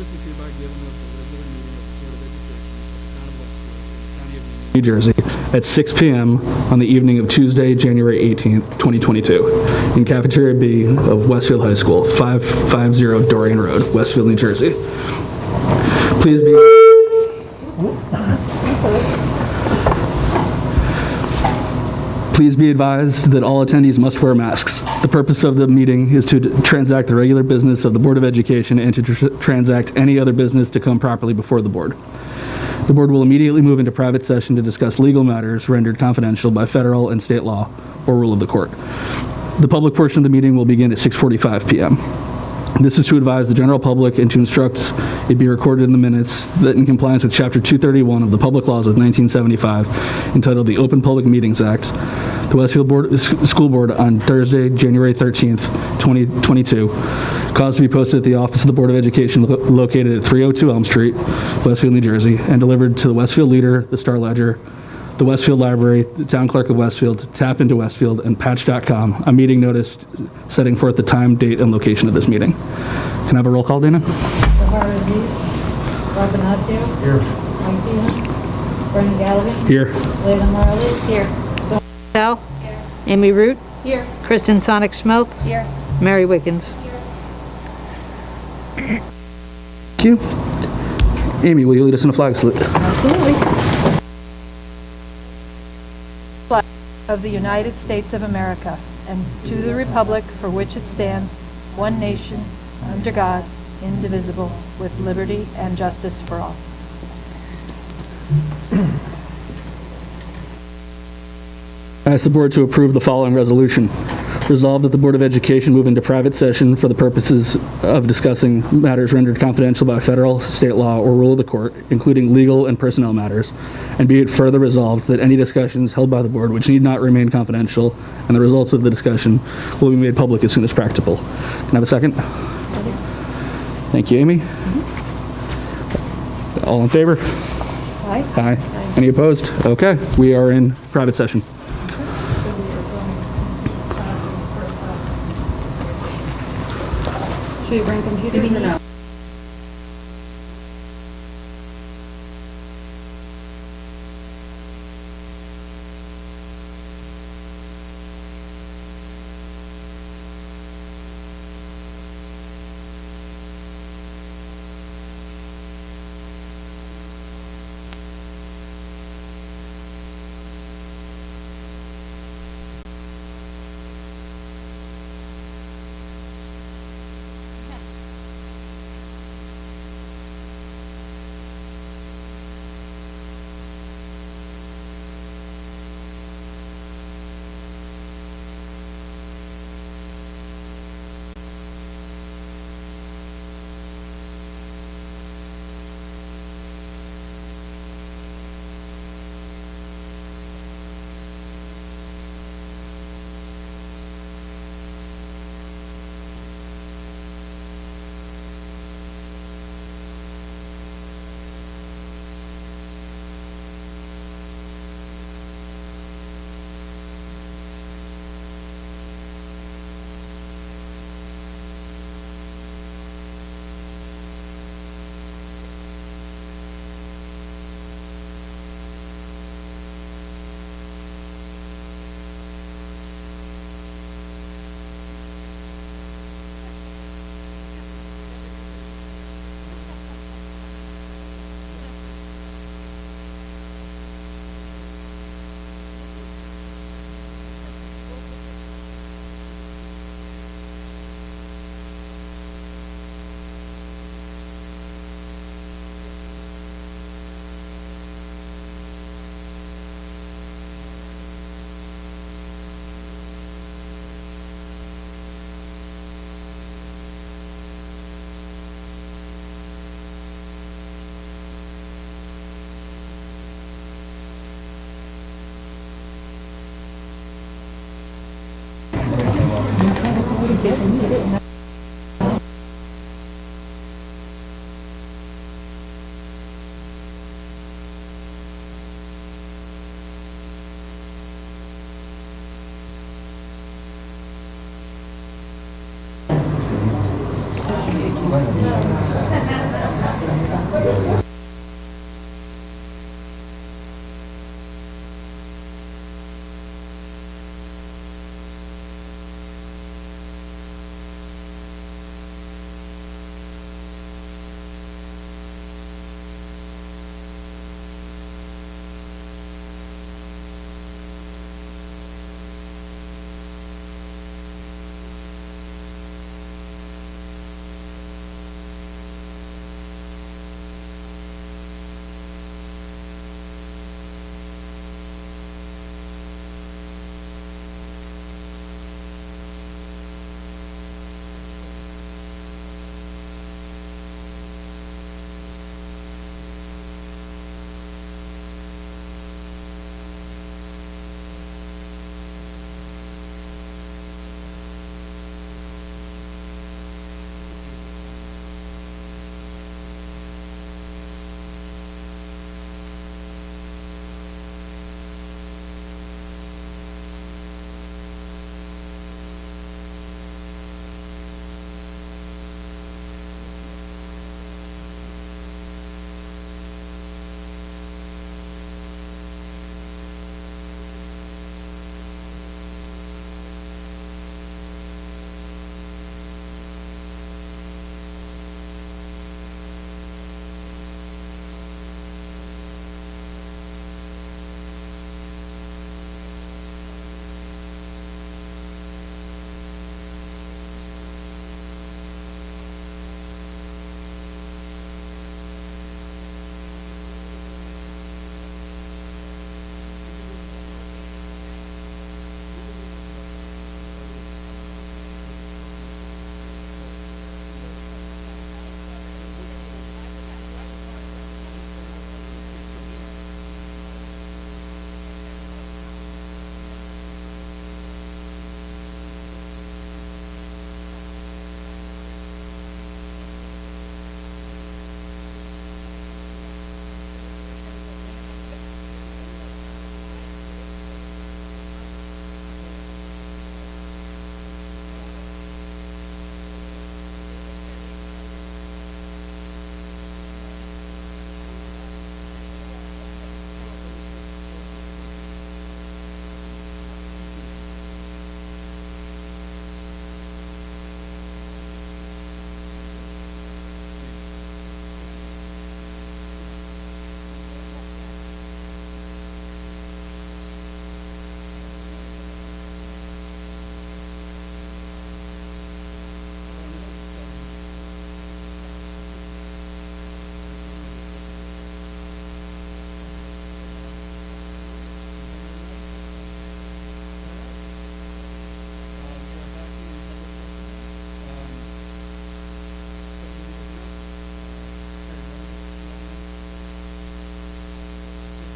Notice is hereby given of the regular meeting of the Board of Education of the Town of Westfield in the County of Union, New Jersey at 6 p.m. on the evening of Tuesday, January 18th, 2022, in Cafeteria B of Westfield High School, 550 Dorian Road, Westfield, New Jersey. Please be advised that all attendees must wear masks. The purpose of the meeting is to transact the regular business of the Board of Education and to transact any other business to come properly before the board. The board will immediately move into private session to discuss legal matters rendered confidential by federal and state law or rule of the court. The public portion of the meeting will begin at 6:45 p.m. This is to advise the general public and to instruct it be recorded in the minutes that in compliance with Chapter 231 of the Public Laws of 1975, entitled the Open Public Meetings Act, the Westfield School Board on Thursday, January 13th, 2022, caused to be posted at the office of the Board of Education located at 302 Elm Street, Westfield, New Jersey, and delivered to the Westfield Leader, the Star Ledger, the Westfield Library, the Town Clerk of Westfield, Tap into Westfield, and Patch.com, a meeting notice setting forth the time, date, and location of this meeting. Can I have a roll call, Dana? Zahara Aziz, Robin Accio. Here. Mike Dina. Brendan Galligan. Here. Layla Marley. Here. Bell. Here. Amy Root. Here. Kristen Sonic Schmeltz. Here. Mary Wiggins. Thank you. Amy, will you lead us in a flag salute? Absolutely. Flag of the United States of America, and to the republic for which it stands, one nation, under God, indivisible, with liberty and justice for all. I ask the board to approve the following resolution. Resolved that the Board of Education move into private session for the purposes of discussing matters rendered confidential by federal, state law, or rule of the court, including legal and personnel matters, and be it further resolved that any discussions held by the board which need not remain confidential and the results of the discussion will be made public as soon as practicable. Can I have a second? Thank you, Amy. All in favor? Aye. Aye. Any opposed? Okay, we are in private session. Should we bring computers or no?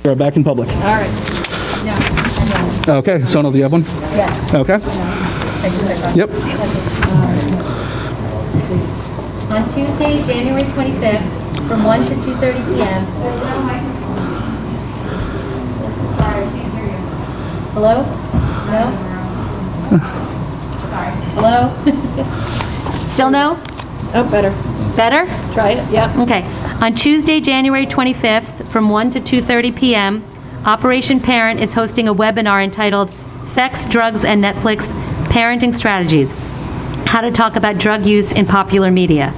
We're back in public. All right. Okay, Sonal, do you have one? Yes. Okay. Yep. On Tuesday, January 25th, from 1 to 2:30 p.m. Sorry, I can't hear you. Hello? No? Hello? Still no? Oh, better. Better? Try it, yep. Okay. On Tuesday, January 25th, from 1 to 2:30 p.m., Operation Parent is hosting a webinar entitled Sex, Drugs, and Netflix Parenting Strategies: How to Talk About Drug Use in Popular Media.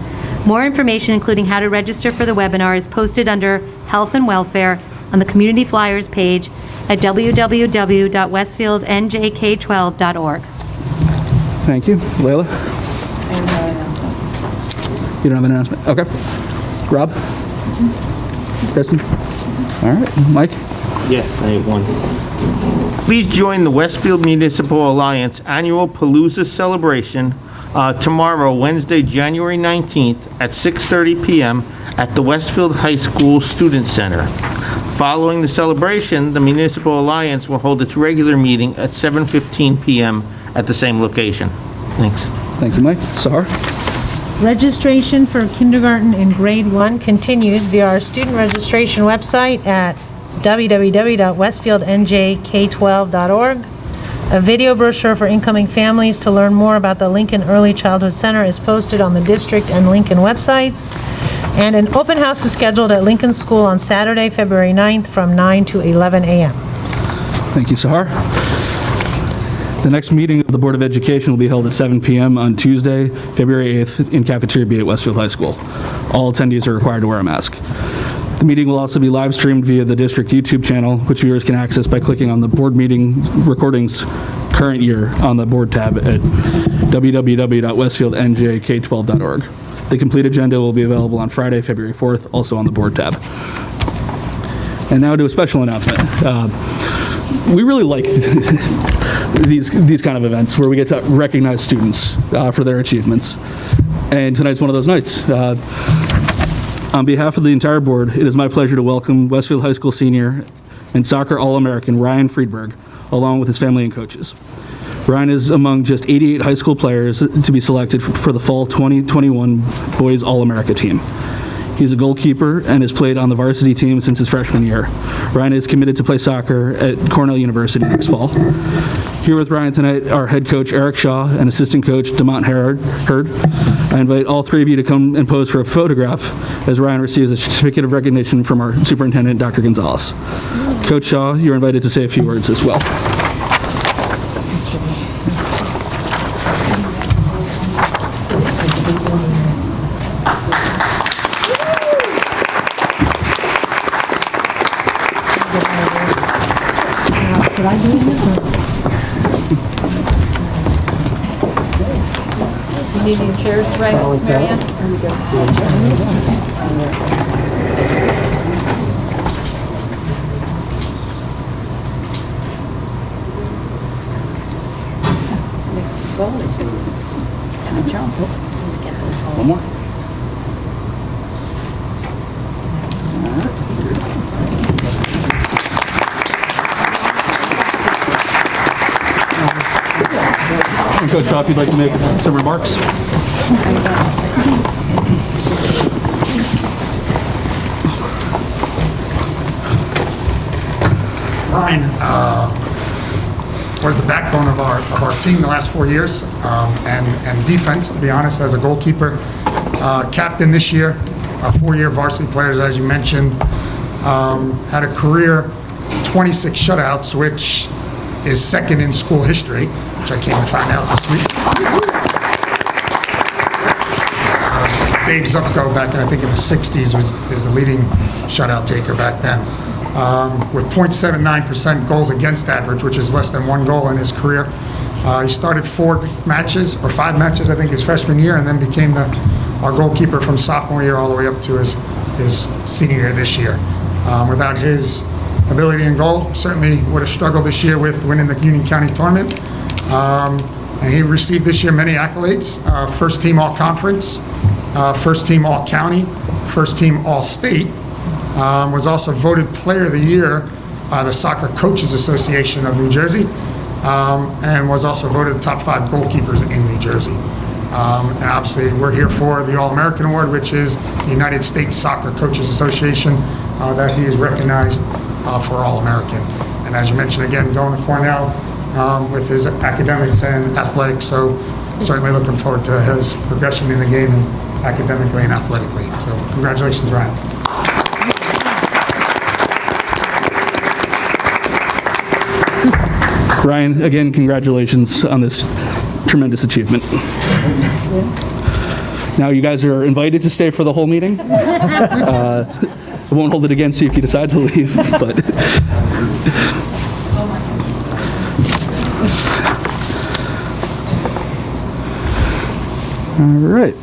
More information, including how to register for the webinar, is posted under Health and Welfare on the Community Flyers page at www.westfieldnjk12.org. Thank you. Layla? You don't have an announcement? Okay. Rob? Kristen? All right. Mike? Yeah, I have one. Please join the Westfield Municipal Alliance Annual Palooza Celebration tomorrow, Wednesday, January 19th at 6:30 p.m. at the Westfield High School Student Center. Following the celebration, the Municipal Alliance will hold its regular meeting at 7:15 p.m. at the same location. Thanks. Thank you, Mike. Sahar? Registration for kindergarten and grade 1 continues via our student registration website at www.westfieldnjk12.org. A video brochure for incoming families to learn more about the Lincoln Early Childhood Center is posted on the district and Lincoln websites. And an open house is scheduled at Lincoln School on Saturday, February 9th from 9 to 11 a.m. Thank you, Sahar. The next meeting of the Board of Education will be held at 7 p.m. on Tuesday, February 8th in Cafeteria B at Westfield High School. All attendees are required to wear a mask. The meeting will also be live streamed via the district YouTube channel, which viewers can access by clicking on the board meeting recordings current year on the board tab at www.westfieldnjk12.org. The complete agenda will be available on Friday, February 4th, also on the board tab. And now to a special announcement. We really like these kind of events where we get to recognize students for their achievements. And tonight's one of those nights. On behalf of the entire board, it is my pleasure to welcome Westfield High School senior and soccer All-American Ryan Friedberg, along with his family and coaches. Ryan is among just 88 high school players to be selected for the fall 2021 Boys All-America team. He's a goalkeeper and has played on the varsity team since his freshman year. Ryan is committed to play soccer at Cornell University next fall. Here with Ryan tonight are head coach Eric Shaw and assistant coach DeMont Hurd. I invite all three of you to come and pose for a photograph as Ryan receives a certificate of recognition from our superintendent, Dr. Gonzalez. Coach Shaw, you're invited to say a few words as well. You need your chairs, right, Marianne? One more. And Coach Shaw, if you'd like to make some remarks. Ryan was the backbone of our team the last 4 years, and defense, to be honest, as a goalkeeper. Captain this year, 4-year varsity players, as you mentioned. Had a career 26 shutouts, which is second in school history, which I came to find out this week. Dave Zupko, back in, I think in the 60s, is the leading shutout taker back then. With .79% goals against average, which is less than 1 goal in his career. He started 5 matches, I think, his freshman year, and then became our goalkeeper from sophomore year all the way up to his senior year this year. Without his ability in goal, certainly would have struggled this year with winning the Union County tournament. And he received this year many accolades. First team all-conference, first team all-county, first team all-state. Was also voted player of the year the Soccer Coaches Association of New Jersey, and was also voted the top 5 goalkeepers in New Jersey. And obviously, we're here for the All-American Award, which is the United States Soccer Coaches Association, that he is recognized for All-American. And as you mentioned, again, going to Cornell with his academics and athletics, so certainly looking forward to his progression in the game and academically and athletically. So congratulations, Ryan. Ryan, again, congratulations on this tremendous achievement. Now, you guys are invited to stay for the whole meeting. I won't hold it against you if you decide to leave, but. All right.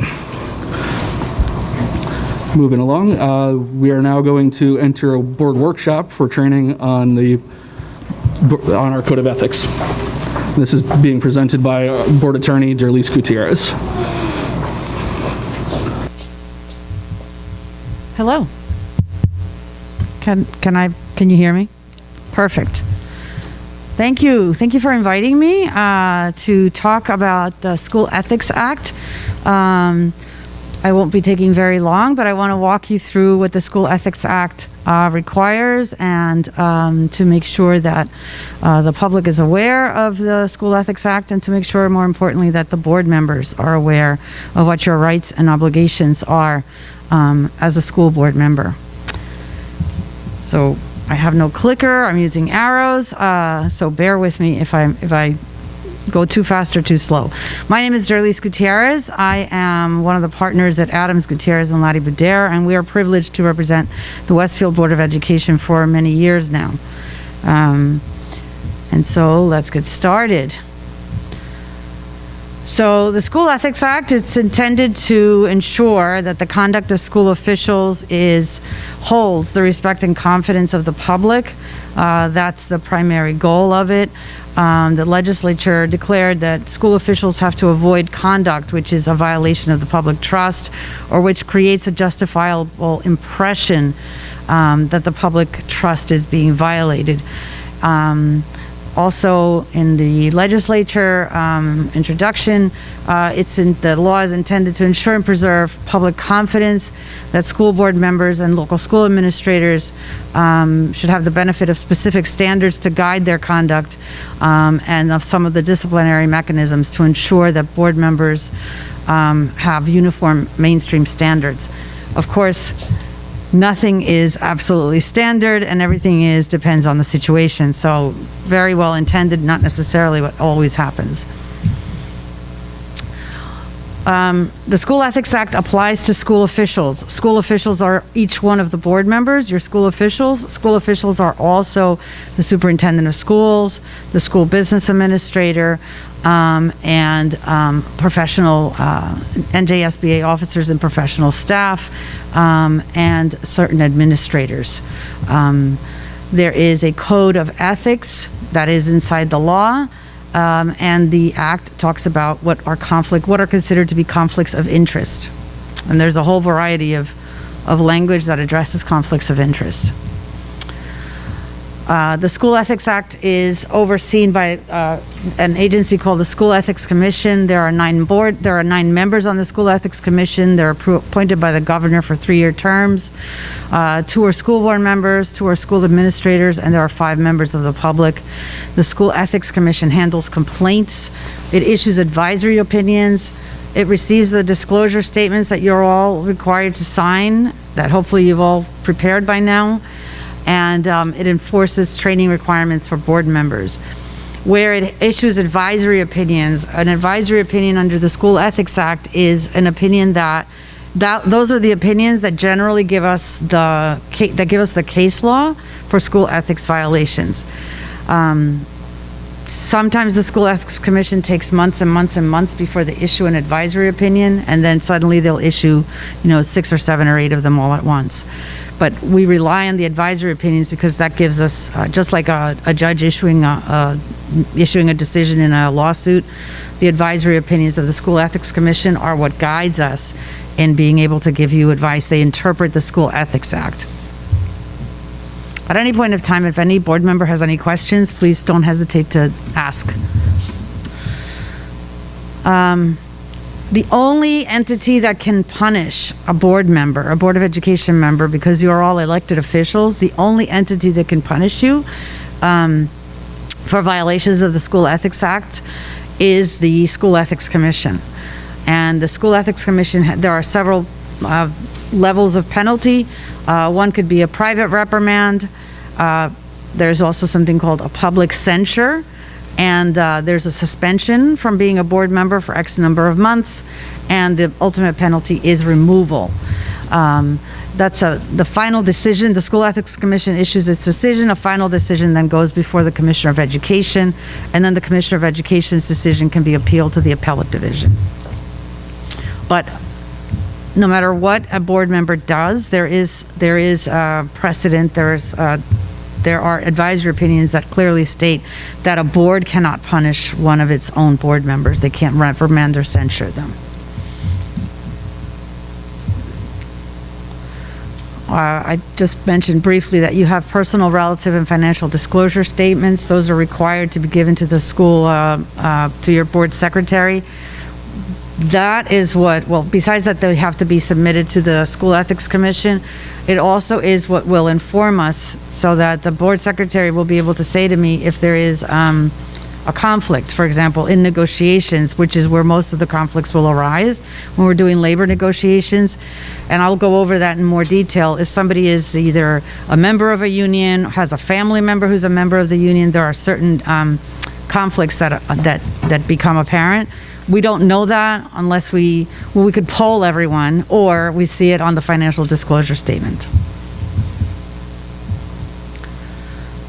Moving along, we are now going to enter a board workshop for training on our code of ethics. This is being presented by Board Attorney Derlis Gutierrez. Hello. Can you hear me? Perfect. Thank you for inviting me to talk about the School Ethics Act. I won't be taking very long, but I want to walk you through what the School Ethics Act requires, and to make sure that the public is aware of the School Ethics Act, and to make sure, more importantly, that the board members are aware of what your rights and obligations are as a school board member. So I have no clicker, I'm using arrows, so bear with me if I go too fast or too slow. My name is Derlis Gutierrez. I am one of the partners at Adams, Gutierrez, and Lottie Boudere, and we are privileged to represent the Westfield Board of Education for many years now. And so let's get started. So the School Ethics Act, it's intended to ensure that the conduct of school officials holds the respect and confidence of the public. That's the primary goal of it. The legislature declared that school officials have to avoid conduct which is a violation of the public trust, or which creates a justifiable impression that the public trust is being violated. Also, in the legislature introduction, the law is intended to ensure and preserve public confidence that school board members and local school administrators should have the benefit of specific standards to guide their conduct, and of some of the disciplinary mechanisms to ensure that board members have uniform mainstream standards. Of course, nothing is absolutely standard, and everything depends on the situation. So very well intended, not necessarily what always happens. The School Ethics Act applies to school officials. School officials are each one of the board members, your school officials. School officials are also the superintendent of schools, the school business administrator, and professional NJSBA officers and professional staff, and certain administrators. There is a code of ethics that is inside the law, and the Act talks about what are considered to be conflicts of interest. And there's a whole variety of language that addresses conflicts of interest. The School Ethics Act is overseen by an agency called the School Ethics Commission. There are 9 members on the School Ethics Commission. They're appointed by the governor for 3-year terms. 2 are school board members, 2 are school administrators, and there are 5 members of the public. The School Ethics Commission handles complaints. It issues advisory opinions. It receives the disclosure statements that you're all required to sign, that hopefully you've all prepared by now. And it enforces training requirements for board members. Where it issues advisory opinions, an advisory opinion under the School Ethics Act is an opinion those are the opinions that generally give us the case law for school ethics violations. Sometimes the School Ethics Commission takes months and months and months before they issue an advisory opinion, and then suddenly they'll issue, 6 or 7 or 8 of them all at once. But we rely on the advisory opinions because that gives us, just like a judge issuing a decision in a lawsuit, the advisory opinions of the School Ethics Commission are what guides us in being able to give you advice. They interpret the School Ethics Act. At any point of time, if any board member has any questions, please don't hesitate to ask. The only entity that can punish a board member, a Board of Education member, because you are all elected officials, the only entity that can punish you for violations of the School Ethics Act is the School Ethics Commission. And the School Ethics Commission, there are several levels of penalty. One could be a private reprimand. There's also something called a public censure. And there's a suspension from being a board member for X number of months, and the ultimate penalty is removal. That's the final decision. The School Ethics Commission issues its decision. A final decision then goes before the Commissioner of Education, and then the Commissioner of Education's decision can be appealed to the Appellate Division. But no matter what a board member does, there is precedent. There are advisory opinions that clearly state that a board cannot punish one of its own board members. They can't reprimand or censure them. I just mentioned briefly that you have personal, relative, and financial disclosure statements. Those are required to be given to the school, to your board secretary. That is what, well, besides that they have to be submitted to the School Ethics Commission, it also is what will inform us so that the board secretary will be able to say to me if there is a conflict, for example, in negotiations, which is where most of the conflicts will arise when we're doing labor negotiations. And I'll go over that in more detail. If somebody is either a member of a union, has a family member who's a member of the union, there are certain conflicts that become apparent. We don't know that unless we could poll everyone, or we see it on the financial disclosure statement.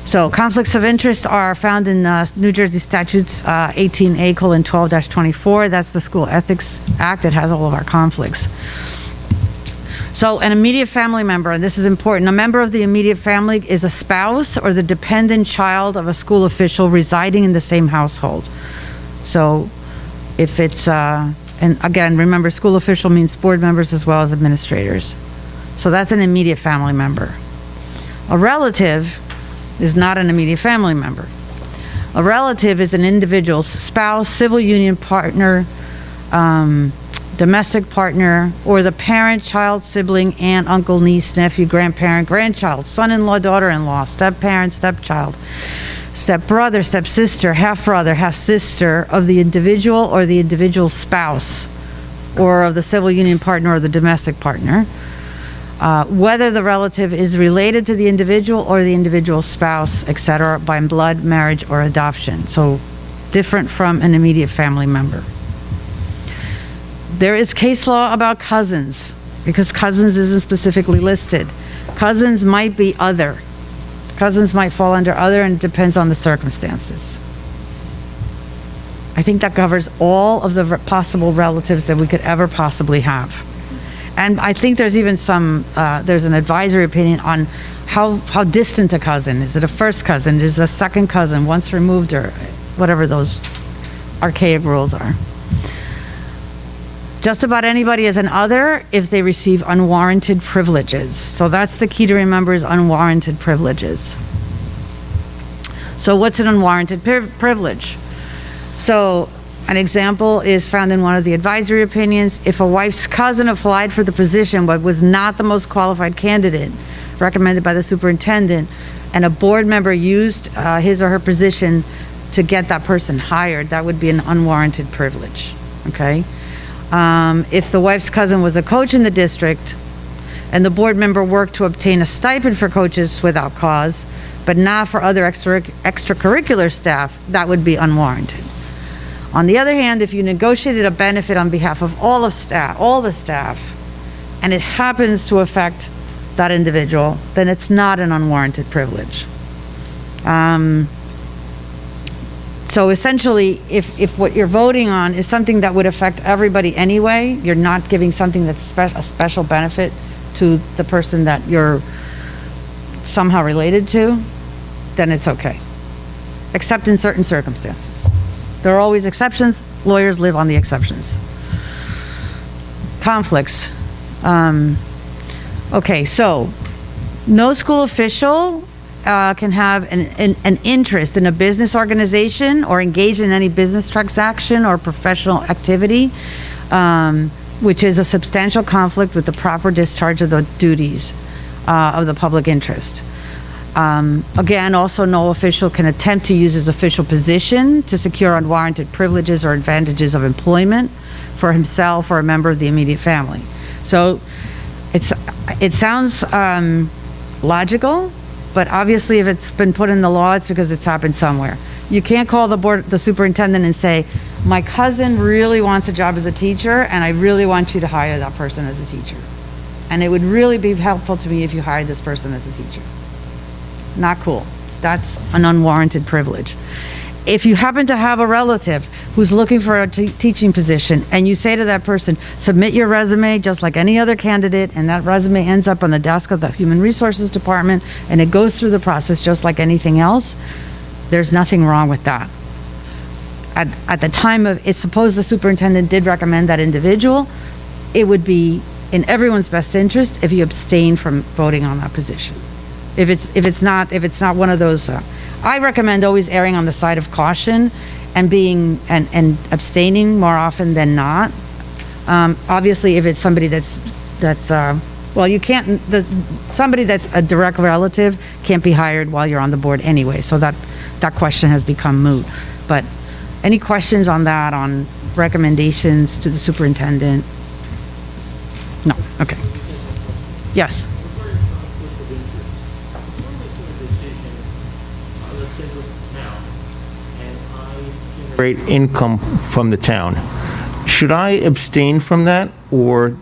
So conflicts of interest are found in New Jersey Statutes 18A:12-24. That's the School Ethics Act. It has all of our conflicts. So an immediate family member, and this is important, a member of the immediate family is a spouse or the dependent child of a school official residing in the same household. So if it's, and again, remember, school official means board members as well as administrators. So that's an immediate family member. A relative is not an immediate family member. A relative is an individual's spouse, civil union partner, domestic partner, or the parent, child, sibling, aunt, uncle, niece, nephew, grandparent, grandchild, son-in-law, daughter-in-law, step-parent, stepchild, step-brother, step-sister, half-brother, half-sister of the individual or the individual spouse, or of the civil union partner or the domestic partner, whether the relative is related to the individual or the individual spouse, etc., by blood, marriage, or adoption. So different from an immediate family member. There is case law about cousins, because cousins isn't specifically listed. Cousins might be other. Cousins might fall under other, and it depends on the circumstances. I think that covers all of the possible relatives that we could ever possibly have. And I think there's even there's an advisory opinion on how distant a cousin. Is it a first cousin? Is it a second cousin, once removed, or whatever those archaic rules are. Just about anybody is an other if they receive unwarranted privileges. So that's the key to remember, is unwarranted privileges. So what's an unwarranted privilege? So an example is found in one of the advisory opinions. If a wife's cousin applied for the position but was not the most qualified candidate recommended by the superintendent, and a board member used his or her position to get that person hired, that would be an unwarranted privilege, okay? If the wife's cousin was a coach in the district and the board member worked to obtain a stipend for coaches without cause, but not for other extracurricular staff, that would be unwarranted. On the other hand, if you negotiated a benefit on behalf of all the staff, and it happens to affect that individual, then it's not an unwarranted privilege. So essentially, if what you're voting on is something that would affect everybody anyway, you're not giving something that's a special benefit to the person that you're somehow related to, then it's okay. Except in certain circumstances. There are always exceptions. Lawyers live on the exceptions. Conflicts. Okay, so no school official can have an interest in a business organization or engage in any business transaction or professional activity, which is a substantial conflict with the proper discharge of the duties of the public interest. Again, also no official can attempt to use his official position to secure unwarranted privileges or advantages of employment for himself or a member of the immediate family. So it sounds logical, but obviously if it's been put in the law, it's because it's happened somewhere. You can't call the superintendent and say, my cousin really wants a job as a teacher, and I really want you to hire that person as a teacher. And it would really be helpful to me if you hired this person as a teacher. Not cool. That's an unwarranted privilege. If you happen to have a relative who's looking for a teaching position and you say to that person, submit your resume just like any other candidate, and that resume ends up on the desk of the Human Resources Department and it goes through the process just like anything else, there's nothing wrong with that. At the time of, it's supposed the superintendent did recommend that individual, it would be in everyone's best interest if you abstain from voting on that position. If it's not one of those, I recommend always erring on the side of caution and being and abstaining more often than not. Obviously, if it's somebody that's well, you can't. Somebody that's a direct relative can't be hired while you're on the board anyway. So that question has become moot. But any questions on that? On recommendations to the superintendent? No. Okay. Yes. Great income from the town. Should I abstain from that, or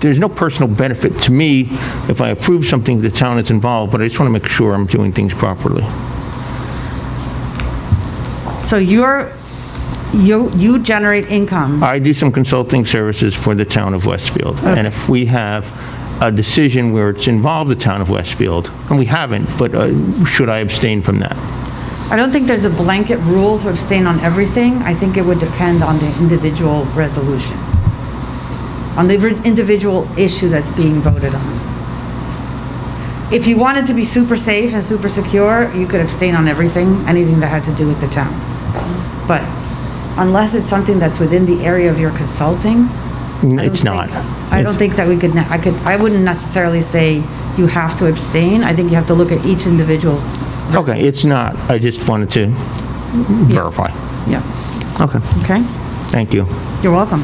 there's no personal benefit to me if I approve something the town is involved, but I just want to make sure I'm doing things properly. So you generate income. I do some consulting services for the town of Westfield, and if we have a decision where it's involved the town of Westfield, and we haven't, but should I abstain from that? I don't think there's a blanket rule to abstain on everything. I think it would depend on the individual resolution, on the individual issue that's being voted on. If you wanted to be super safe and super secure, you could abstain on everything, anything that had to do with the town. But unless it's something that's within the area of your consulting, It's not. I don't think that we could, I wouldn't necessarily say you have to abstain. I think you have to look at each individual's. Okay, it's not. I just wanted to verify. Yeah. Okay, Okay. thank you. You're welcome.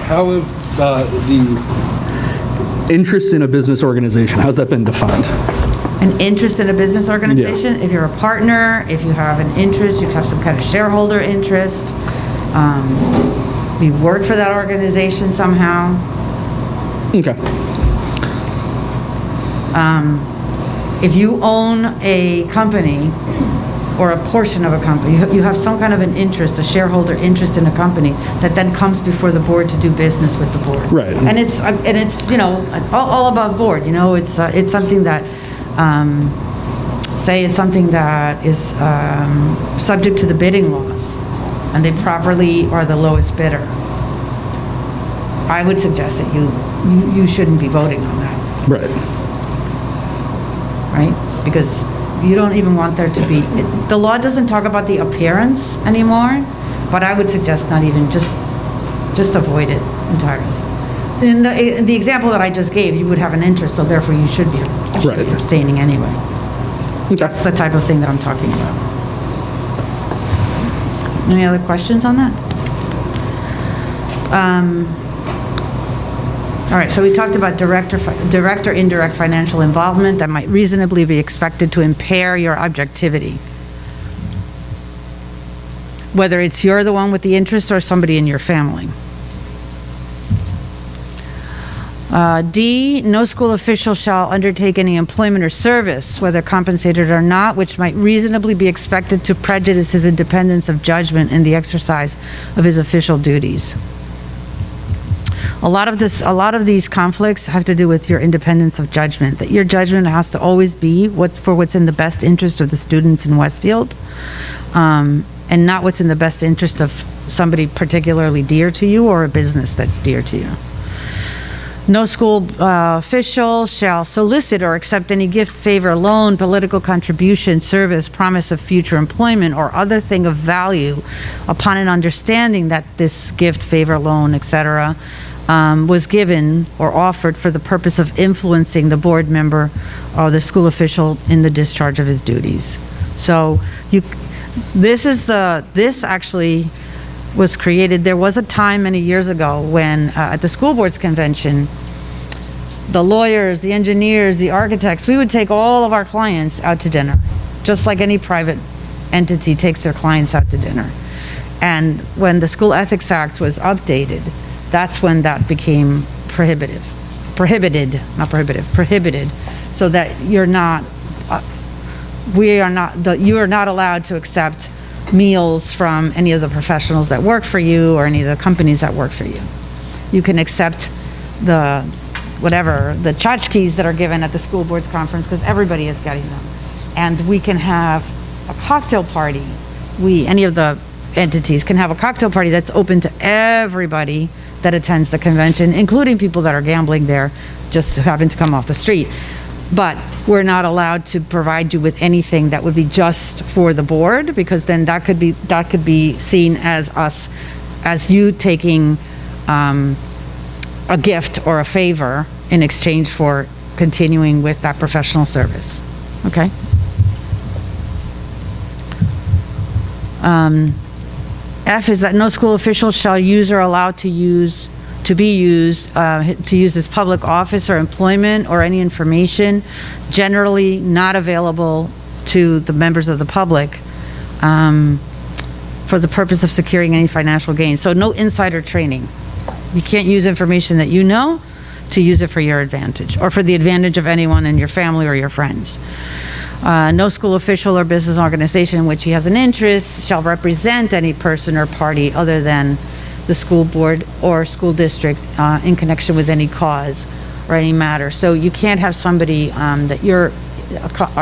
How have the interest in a business organization, how's that been defined? An interest in a business organization, if you're a partner, if you have an interest, you have some kind of shareholder interest, you work for that organization somehow. Okay. If you own a company or a portion of a company, you have some kind of an interest, a shareholder interest in a company that then comes before the board to do business with the board. Right. And it's you know, all above board, you know, it's something that, say it's something that is subject to the bidding laws and they properly are the lowest bidder. I would suggest that you shouldn't be voting on that. Right. Right? Because you don't even want there to be, the law doesn't talk about the appearance anymore, but I would suggest not even, just avoid it entirely. In the example that I just gave, you would have an interest, so therefore you should be abstaining anyway. Okay. That's the type of thing that I'm talking about. Any other questions on that? All right, so we talked about direct or indirect financial involvement that might reasonably be expected to impair your objectivity. Whether it's you're the one with the interest or somebody in your family. D, no school official shall undertake any employment or service, whether compensated or not, which might reasonably be expected to prejudice his independence of judgment in the exercise of his official duties. A lot of these conflicts have to do with your independence of judgment, that your judgment has to always be what's in the best interest of the students in Westfield, and not what's in the best interest of somebody particularly dear to you or a business that's dear to you. No school official shall solicit or accept any gift, favor, loan, political contribution, service, promise of future employment, or other thing of value upon an understanding that this gift, favor, loan, etc., was given or offered for the purpose of influencing the board member or the school official in the discharge of his duties. So this actually was created. There was a time many years ago when at the school boards convention, the lawyers, the engineers, the architects, we would take all of our clients out to dinner, just like any private entity takes their clients out to dinner. And when the School Ethics Act was updated, that's when that became prohibited, so that you are not allowed to accept meals from any of the professionals that work for you or any of the companies that work for you. You can accept the tchotchkes that are given at the school boards conference, because everybody is getting them. And we can have a cocktail party. Any of the entities can have a cocktail party that's open to everybody that attends the convention, including people that are gambling there, just happen to come off the street. But we're not allowed to provide you with anything that would be just for the board, because then that could be seen as you taking a gift or a favor in exchange for continuing with that professional service. Okay? F is that no school official shall use or allow to use his public office or employment or any information generally not available to the members of the public for the purpose of securing any financial gain. So no insider training. You can't use information that you know to use it for your advantage or for the advantage of anyone in your family or your friends. No school official or business organization in which he has an interest shall represent any person or party other than the school board or school district in connection with any cause or any matter. So you can't have somebody a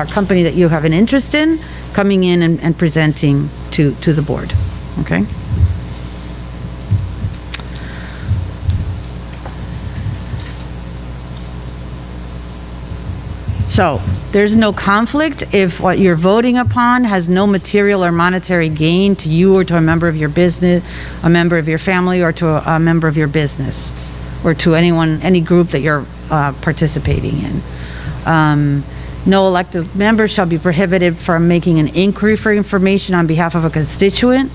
company that you have an interest in coming in and presenting to the board. Okay? So there's no conflict if what you're voting upon has no material or monetary gain to you or to a member of your business, a member of your family, or to a member of your business, or to any group that you're participating in. No elected member shall be prohibited from making an inquiry for information on behalf of a constituent.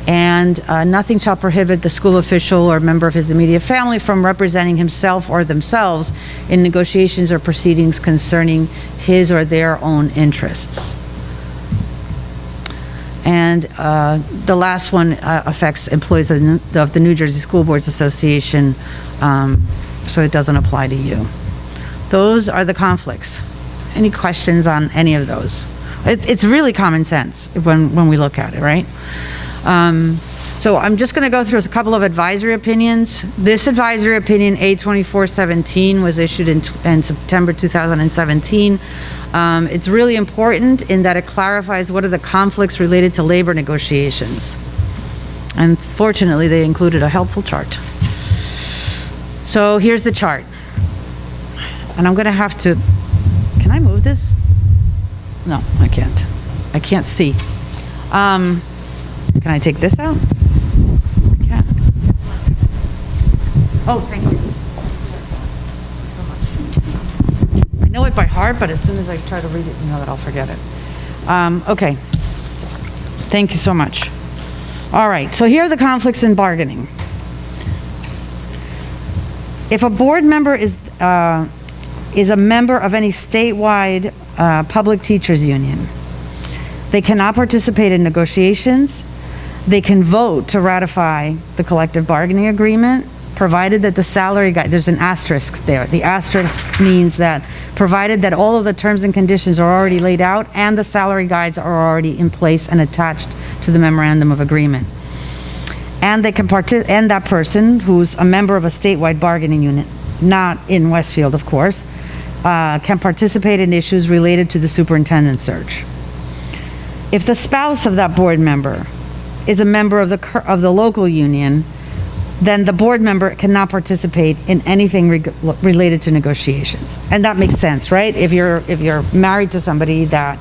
And nothing shall prohibit the school official or member of his immediate family from representing himself or themselves in negotiations or proceedings concerning his or their own interests. And the last one affects employees of the New Jersey School Boards Association, so it doesn't apply to you. Those are the conflicts. Any questions on any of those? It's really common sense when we look at it, right? So I'm just going to go through a couple of advisory opinions. This advisory opinion, A2417, was issued in September 2017. It's really important in that it clarifies what are the conflicts related to labor negotiations. And fortunately, they included a helpful chart. So here's the chart. And I'm going to have to, can I move this? No, I can't. I can't see. Can I take this out? I can. Oh, thank you. So much. I know it by heart, but as soon as I try to read it, you know that I'll forget it. Okay. Thank you so much. All right, so here are the conflicts in bargaining. If a board member is a member of any statewide public teachers union, they cannot participate in negotiations. They can vote to ratify the collective bargaining agreement, provided that the salary guide, there's an asterisk there. The asterisk means that provided that all of the terms and conditions are already laid out and the salary guides are already in place and attached to the memorandum of agreement. And they can and that person who's a member of a statewide bargaining unit, not in Westfield, of course, can participate in issues related to the superintendent search. If the spouse of that board member is a member of the local union, then the board member cannot participate in anything related to negotiations. And that makes sense, right? If you're married to somebody that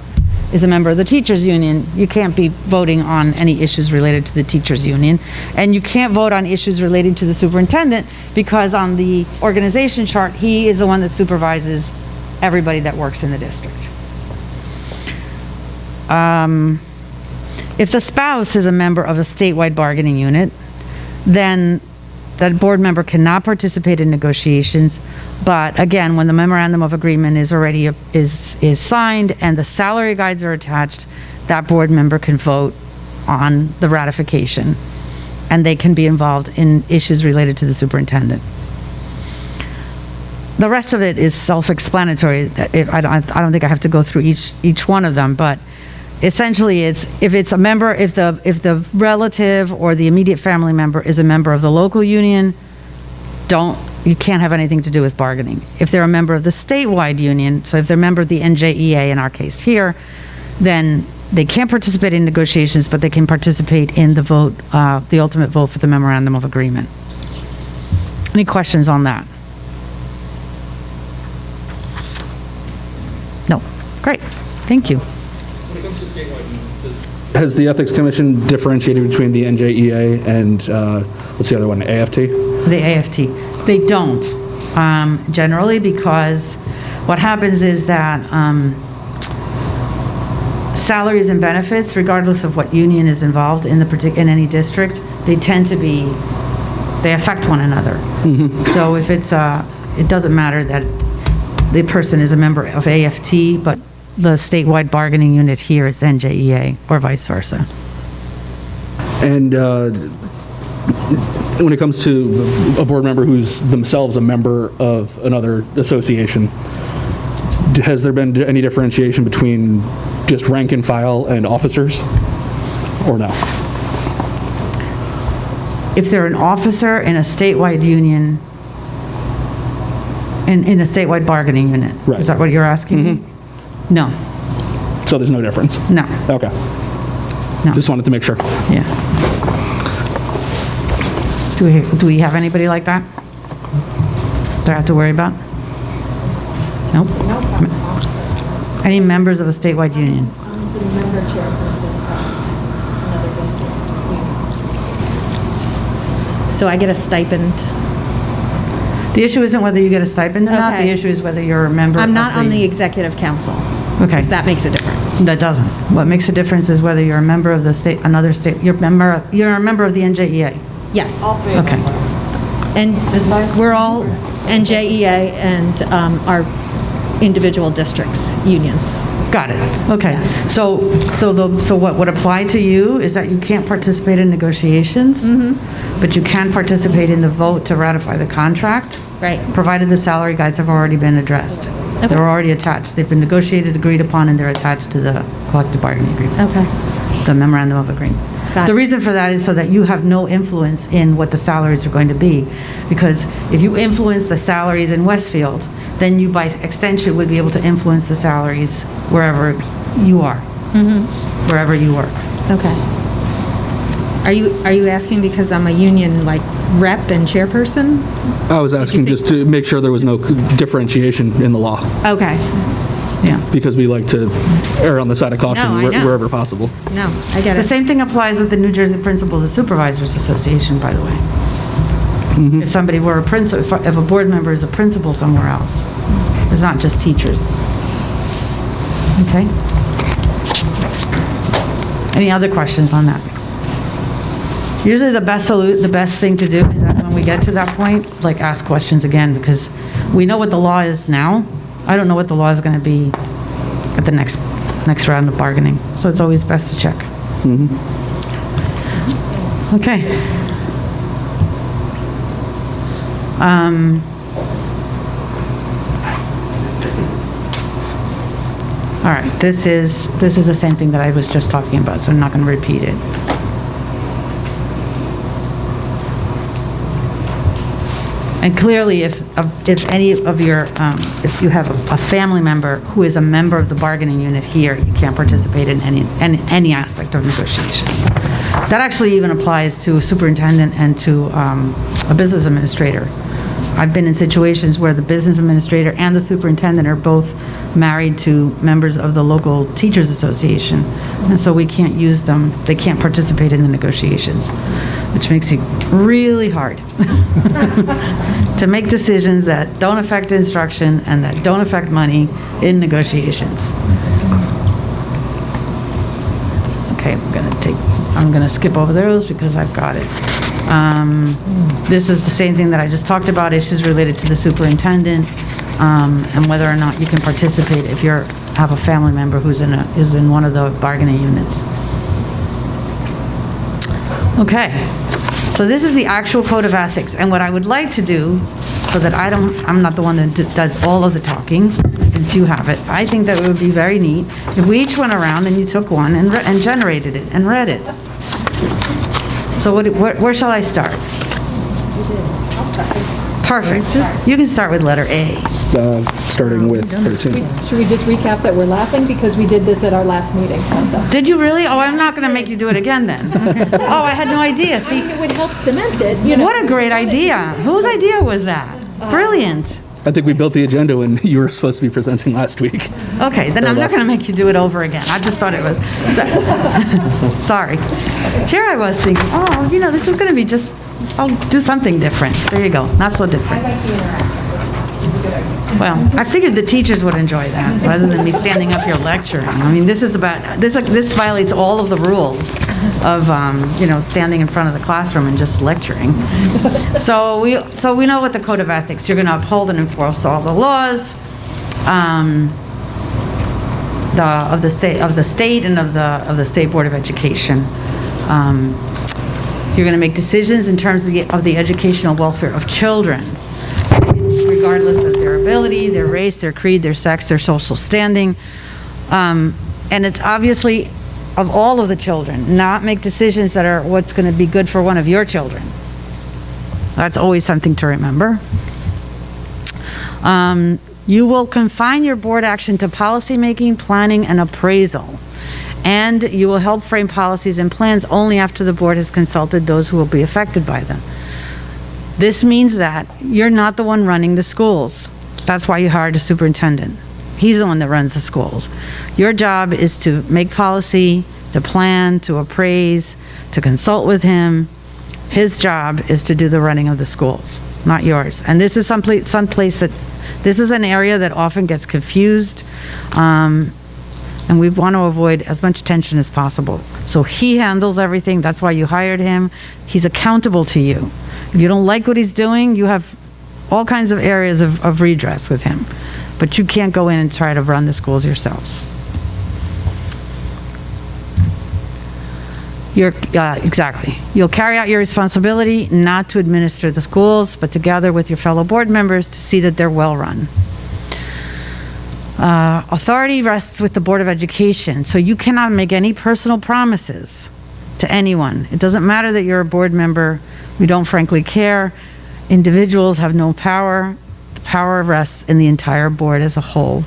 is a member of the teachers union, you can't be voting on any issues related to the teachers union. And you can't vote on issues relating to the superintendent because on the organization chart, he is the one that supervises everybody that works in the district. If the spouse is a member of a statewide bargaining unit, then that board member cannot participate in negotiations. But again, when the memorandum of agreement is already is signed and the salary guides are attached, that board member can vote on the ratification, and they can be involved in issues related to the superintendent. The rest of it is self-explanatory. I don't think I have to go through each one of them, but essentially it's if it's a member, if the relative or the immediate family member is a member of the local union, you can't have anything to do with bargaining. If they're a member of the statewide union, so if they're a member of the NJEA in our case here, then they can't participate in negotiations, but they can participate in the vote, the ultimate vote for the memorandum of agreement. Any questions on that? No. Great. Thank you. Has the Ethics Commission differentiated between the NJEA and, what's the other one, AFT? The AFT. They don't, generally, because what happens is that salaries and benefits, regardless of what union is involved in in any district, they tend to be, they affect one another. So if it's, it doesn't matter that the person is a member of AFT, but the statewide bargaining unit here is NJEA, or vice versa. And when it comes to a board member who's themselves a member of another association, has there been any differentiation between just rank and file and officers, or no? If they're an officer in a statewide union, in a statewide bargaining unit, Right. Is that what you're asking me? No. So there's no difference? No. Okay. No. Just wanted to make sure. Yeah. Do we have anybody like that? Do I have to worry about? Nope. Any members of a statewide union? So I get a stipend. The issue isn't whether you get a stipend or not. The Okay. issue is whether you're a member I'm of not on the executive council. Okay. If that makes a difference. That doesn't. What makes a difference is whether you're a member of the state, another state, you're a member of the NJEA. Yes. Okay. And we're all NJEA and our individual districts, unions. Got it. Okay. Yes. So what would apply to you is that you can't participate in negotiations, but you can participate in the vote to ratify the contract. Right. Provided the salary guides have already been addressed. Okay. They're already attached. They've been negotiated, agreed upon, and they're attached to the collective bargaining agreement. Okay. The memorandum of agreement. Got The it. reason for that is so that you have no influence in what the salaries are going to be. Because if you influence the salaries in Westfield, then you by extension would be able to influence the salaries wherever you are, wherever you work. Okay. Are you asking because I'm a union like rep and chairperson? I was asking just to make sure there was no differentiation in the law, Okay. Yeah. because we like to err on the side of caution No, I know. wherever possible. No, I get The it. same thing applies with the New Jersey Principals and Supervisors Association, by the way. If somebody were a principal, if a board member is a principal somewhere else, it's not just teachers. Okay? Any other questions on that? Usually the best thing to do is that when we get to that point, like ask questions again, because we know what the law is now. I don't know what the law is going to be at the next round of bargaining. So it's always best to check. Okay. All right, this is the same thing that I was just talking about, so I'm not going to repeat it. And clearly, if any of your, if you have a family member who is a member of the bargaining unit here, you can't participate in any aspect of negotiations. That actually even applies to a superintendent and to a business administrator. I've been in situations where the business administrator and the superintendent are both married to members of the local teachers association, and so we can't use them, they can't participate in the negotiations, which makes it really hard to make decisions that don't affect instruction and that don't affect money in negotiations. Okay, I'm gonna skip over those because I've got it. This is the same thing that I just talked about, issues related to the superintendent, and whether or not you can participate if you have a family member who's is in one of the bargaining units. Okay, so this is the actual code of ethics, and what I would like to do, so that I'm not the one that does all of the talking, since you have it, I think that it would be very neat if we each went around and you took one and generated it and read it. So where shall I start? Perfect. You can start with letter A. Starting with 13. Should we just recap that we're laughing because we did this at our last meeting also? Did you really? Oh, I'm not going to make you do it again then. Oh, I had no idea. See, It would help cement it, you know. what a great idea. Whose idea was that? Brilliant. I think we built the agenda when you were supposed to be presenting last week. Okay, then I'm not going to make you do it over again. I just thought it was, sorry. Here I was thinking, oh, this is going to be just, I'll do something different. There you go, not so different. Well, I figured the teachers would enjoy that, rather than me standing up here lecturing. I mean, this violates all of the rules of, standing in front of the classroom and just lecturing. So we know what the code of ethics, you're going to uphold and enforce all the laws of the state and of the State Board of Education. You're going to make decisions in terms of the educational welfare of children, regardless of their ability, their race, their creed, their sex, their social standing. And it's obviously of all of the children, not make decisions that are what's going to be good for one of your children. That's always something to remember. You will confine your board action to policymaking, planning, and appraisal. And you will help frame policies and plans only after the board has consulted those who will be affected by them. This means that you're not the one running the schools. That's why you hired a superintendent. He's the one that runs the schools. Your job is to make policy, to plan, to appraise, to consult with him. His job is to do the running of the schools, not yours. And this is someplace that, this is an area that often gets confused, and we want to avoid as much tension as possible. So he handles everything. That's why you hired him. He's accountable to you. If you don't like what he's doing, you have all kinds of areas of redress with him. But you can't go in and try to run the schools yourselves. Exactly. You'll carry out your responsibility not to administer the schools, but to gather with your fellow board members to see that they're well run. Authority rests with the Board of Education, so you cannot make any personal promises to anyone. It doesn't matter that you're a board member. We don't frankly care. Individuals have no power. The power rests in the entire board as a whole.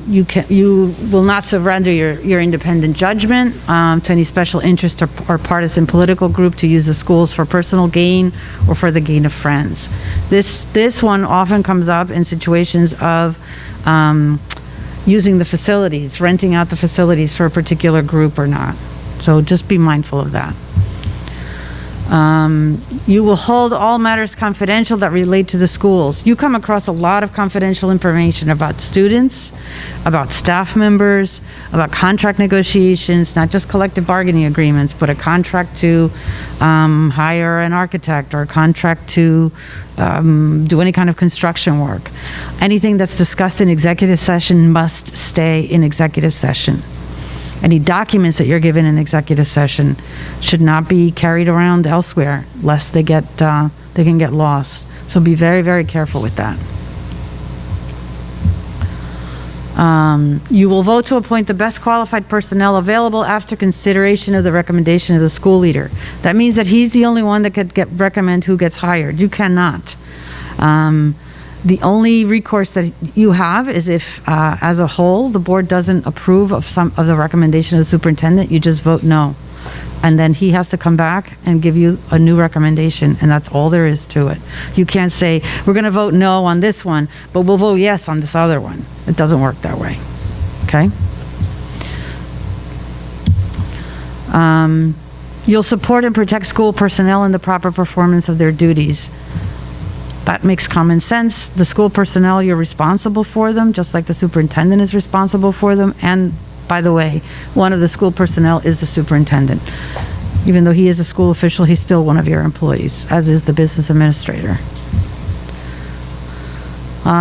You will not surrender your independent judgment to any special interest or partisan political group to use the schools for personal gain or for the gain of friends. This one often comes up in situations of using the facilities, renting out the facilities for a particular group or not. So just be mindful of that. You will hold all matters confidential that relate to the schools. You come across a lot of confidential information about students, about staff members, about contract negotiations, not just collective bargaining agreements, but a contract to hire an architect or a contract to do any kind of construction work. Anything that's discussed in executive session must stay in executive session. Any documents that you're given in executive session should not be carried around elsewhere, lest they can get lost. So be very, very careful with that. You will vote to appoint the best qualified personnel available after consideration of the recommendation of the school leader. That means that he's the only one that could recommend who gets hired. You cannot. The only recourse that you have is if, as a whole, the board doesn't approve of some of the recommendation of the superintendent, you just vote no. And then he has to come back and give you a new recommendation, and that's all there is to it. You can't say, we're going to vote no on this one, but we'll vote yes on this other one. It doesn't work that way, okay? You'll support and protect school personnel in the proper performance of their duties. That makes common sense. The school personnel, you're responsible for them, just like the superintendent is responsible for them. And by the way, one of the school personnel is the superintendent. Even though he is a school official, he's still one of your employees, as is the business administrator.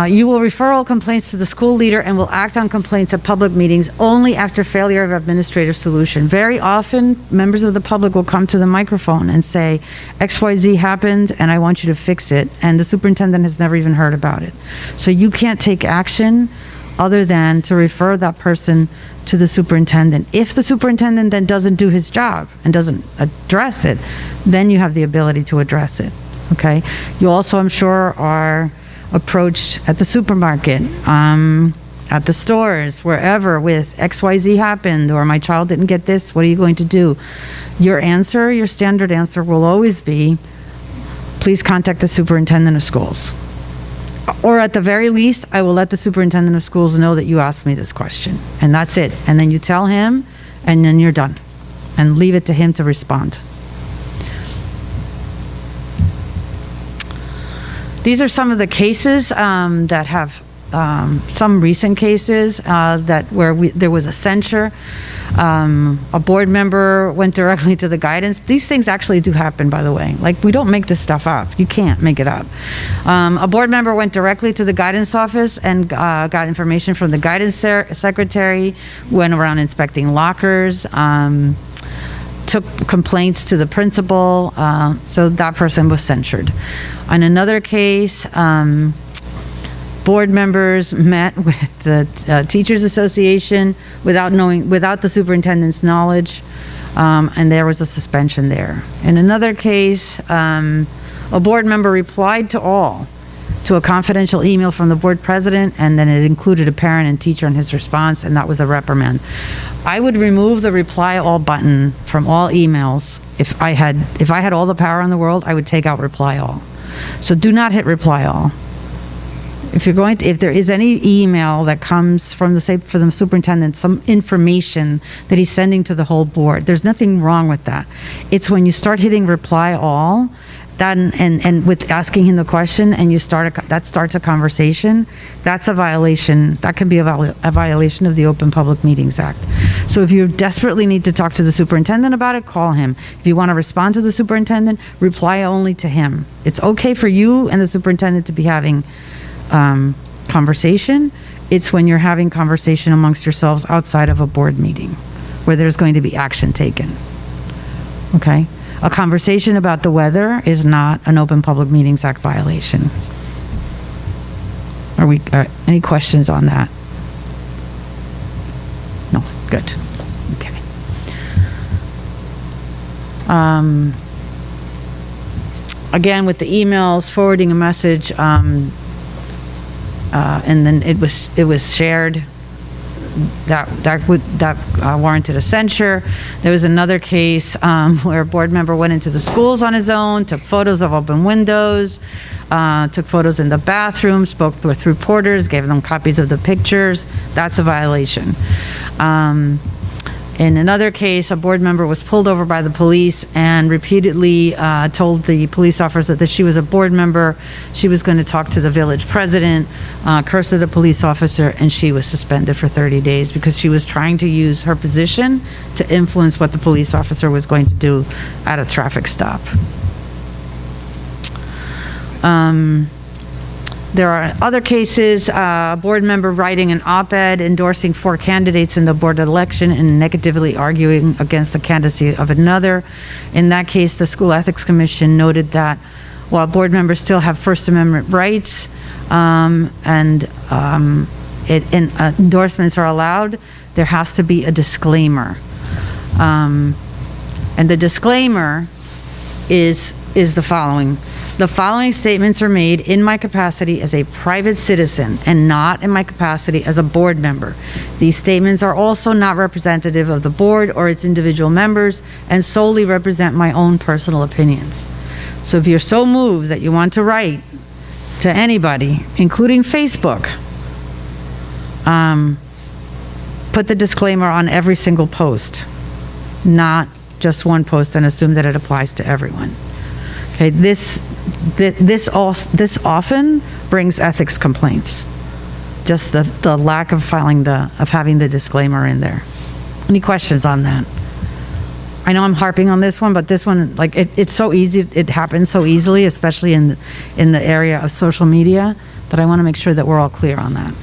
You will refer all complaints to the school leader and will act on complaints at public meetings only after failure of administrative solution. Very often, members of the public will come to the microphone and say, XYZ happened and I want you to fix it, and the superintendent has never even heard about it. So you can't take action other than to refer that person to the superintendent. If the superintendent then doesn't do his job and doesn't address it, then you have the ability to address it, okay? You also, I'm sure, are approached at the supermarket, at the stores, wherever, with XYZ happened, or my child didn't get this, what are you going to do? Your answer, your standard answer will always be, please contact the superintendent of schools. Or at the very least, I will let the superintendent of schools know that you asked me this question, and that's it. And then you tell him, and then you're done. And leave it to him to respond. These are some of the cases that have, some recent cases that where there was a censure. A board member went directly to the guidance. These things actually do happen, by the way. Like, we don't make this stuff up. You can't make it up. A board member went directly to the guidance office and got information from the guidance secretary, went around inspecting lockers, took complaints to the principal, so that person was censured. On another case, board members met with the Teachers Association without the superintendent's knowledge, and there was a suspension there. In another case, a board member replied to a confidential email from the board president, and then it included a parent and teacher in his response, and that was a reprimand. I would remove the reply all button from all emails. If I had all the power in the world, I would take out reply all. So do not hit reply all. If there is any email that comes from the superintendent, some information that he's sending to the whole board, there's nothing wrong with that. It's when you start hitting reply all, that and with asking him the question, and that starts a conversation, that's a violation. That could be a violation of the Open Public Meetings Act. So if you desperately need to talk to the superintendent about it, call him. If you want to respond to the superintendent, reply only to him. It's okay for you and the superintendent to be having conversation. It's when you're having conversation amongst yourselves outside of a board meeting where there's going to be action taken. Okay? A conversation about the weather is not an Open Public Meetings Act violation. Any questions on that? No, good. Okay. Again, with the emails, forwarding a message, and then it was shared. That warranted a censure. There was another case where a board member went into the schools on his own, took photos of open windows, took photos in the bathroom, spoke with reporters, gave them copies of the pictures. That's a violation. In another case, a board member was pulled over by the police and repeatedly told the police officer that she was a board member, she was going to talk to the village president, cursed at the police officer, and she was suspended for 30 days because she was trying to use her position to influence what the police officer was going to do at a traffic stop. There are other cases, a board member writing an op-ed endorsing 4 candidates in the board election and negatively arguing against the candidacy of another. In that case, the School Ethics Commission noted that while board members still have First Amendment rights endorsements are allowed, there has to be a disclaimer. And the disclaimer is the following. The following statements are made in my capacity as a private citizen and not in my capacity as a board member. These statements are also not representative of the board or its individual members and solely represent my own personal opinions. So if you're so moved that you want to write to anybody, including Facebook, put the disclaimer on every single post, not just one post, and assume that it applies to everyone. Okay, this often brings ethics complaints. Just the lack of having the disclaimer in there. Any questions on that? I know I'm harping on this one, but this one, like, it's so easy, it happens so easily, especially in the area of social media, that I want to make sure that we're all clear on that.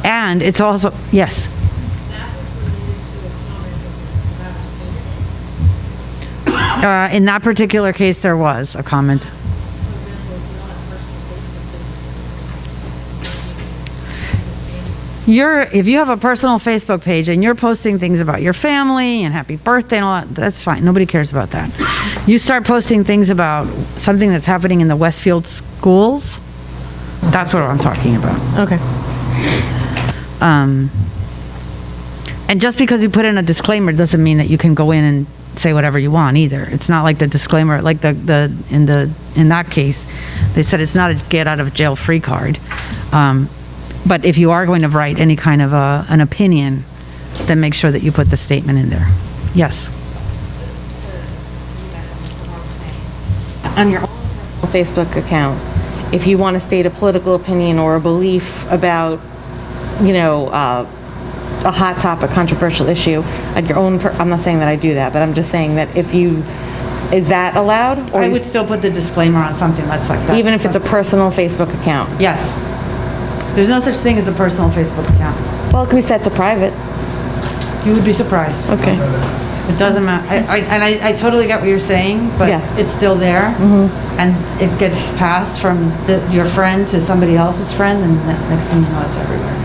And it's also, yes. In that particular case, there was a comment. If you have a personal Facebook page and you're posting things about your family and happy birthday and all that, that's fine. Nobody cares about that. You start posting things about something that's happening in the Westfield schools, that's what I'm talking about. Okay. And just because you put in a disclaimer doesn't mean that you can go in and say whatever you want either. It's not like the disclaimer, like in that case, they said it's not a get out of jail free card. But if you are going to write any kind of an opinion, then make sure that you put the statement in there. Yes. On your own Facebook account, if you want to state a political opinion or a belief about, a hot topic, controversial issue, at your own, I'm not saying that I do that, but I'm just saying that is that allowed? Or I would still put the disclaimer on something that's like that. even if it's a personal Facebook account? Yes. There's no such thing as a personal Facebook account. Well, it can be set to private. You would be surprised. Okay. It doesn't matter. I totally get what you're saying, but Yeah. it's still there. And it gets passed from your friend to somebody else's friend, and next thing you know, it's everywhere.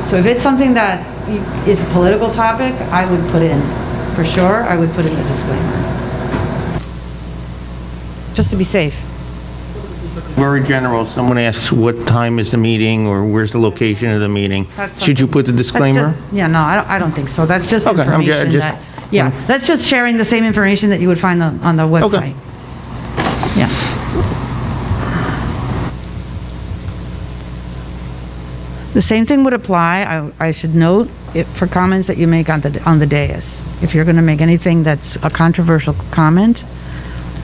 So if it's something that is a political topic, I would put in, for sure, I would put in a disclaimer. Just to be safe. Very general, someone asks what time is the meeting or where's the location of the meeting. Should you put the disclaimer? Yeah, no, I don't think so. That's just Okay, I'm information just- that, yeah, that's just sharing the same information that you would find on the website. Yeah. The same thing would apply, I should note, for comments that you make on the dais. If you're going to make anything that's a controversial comment,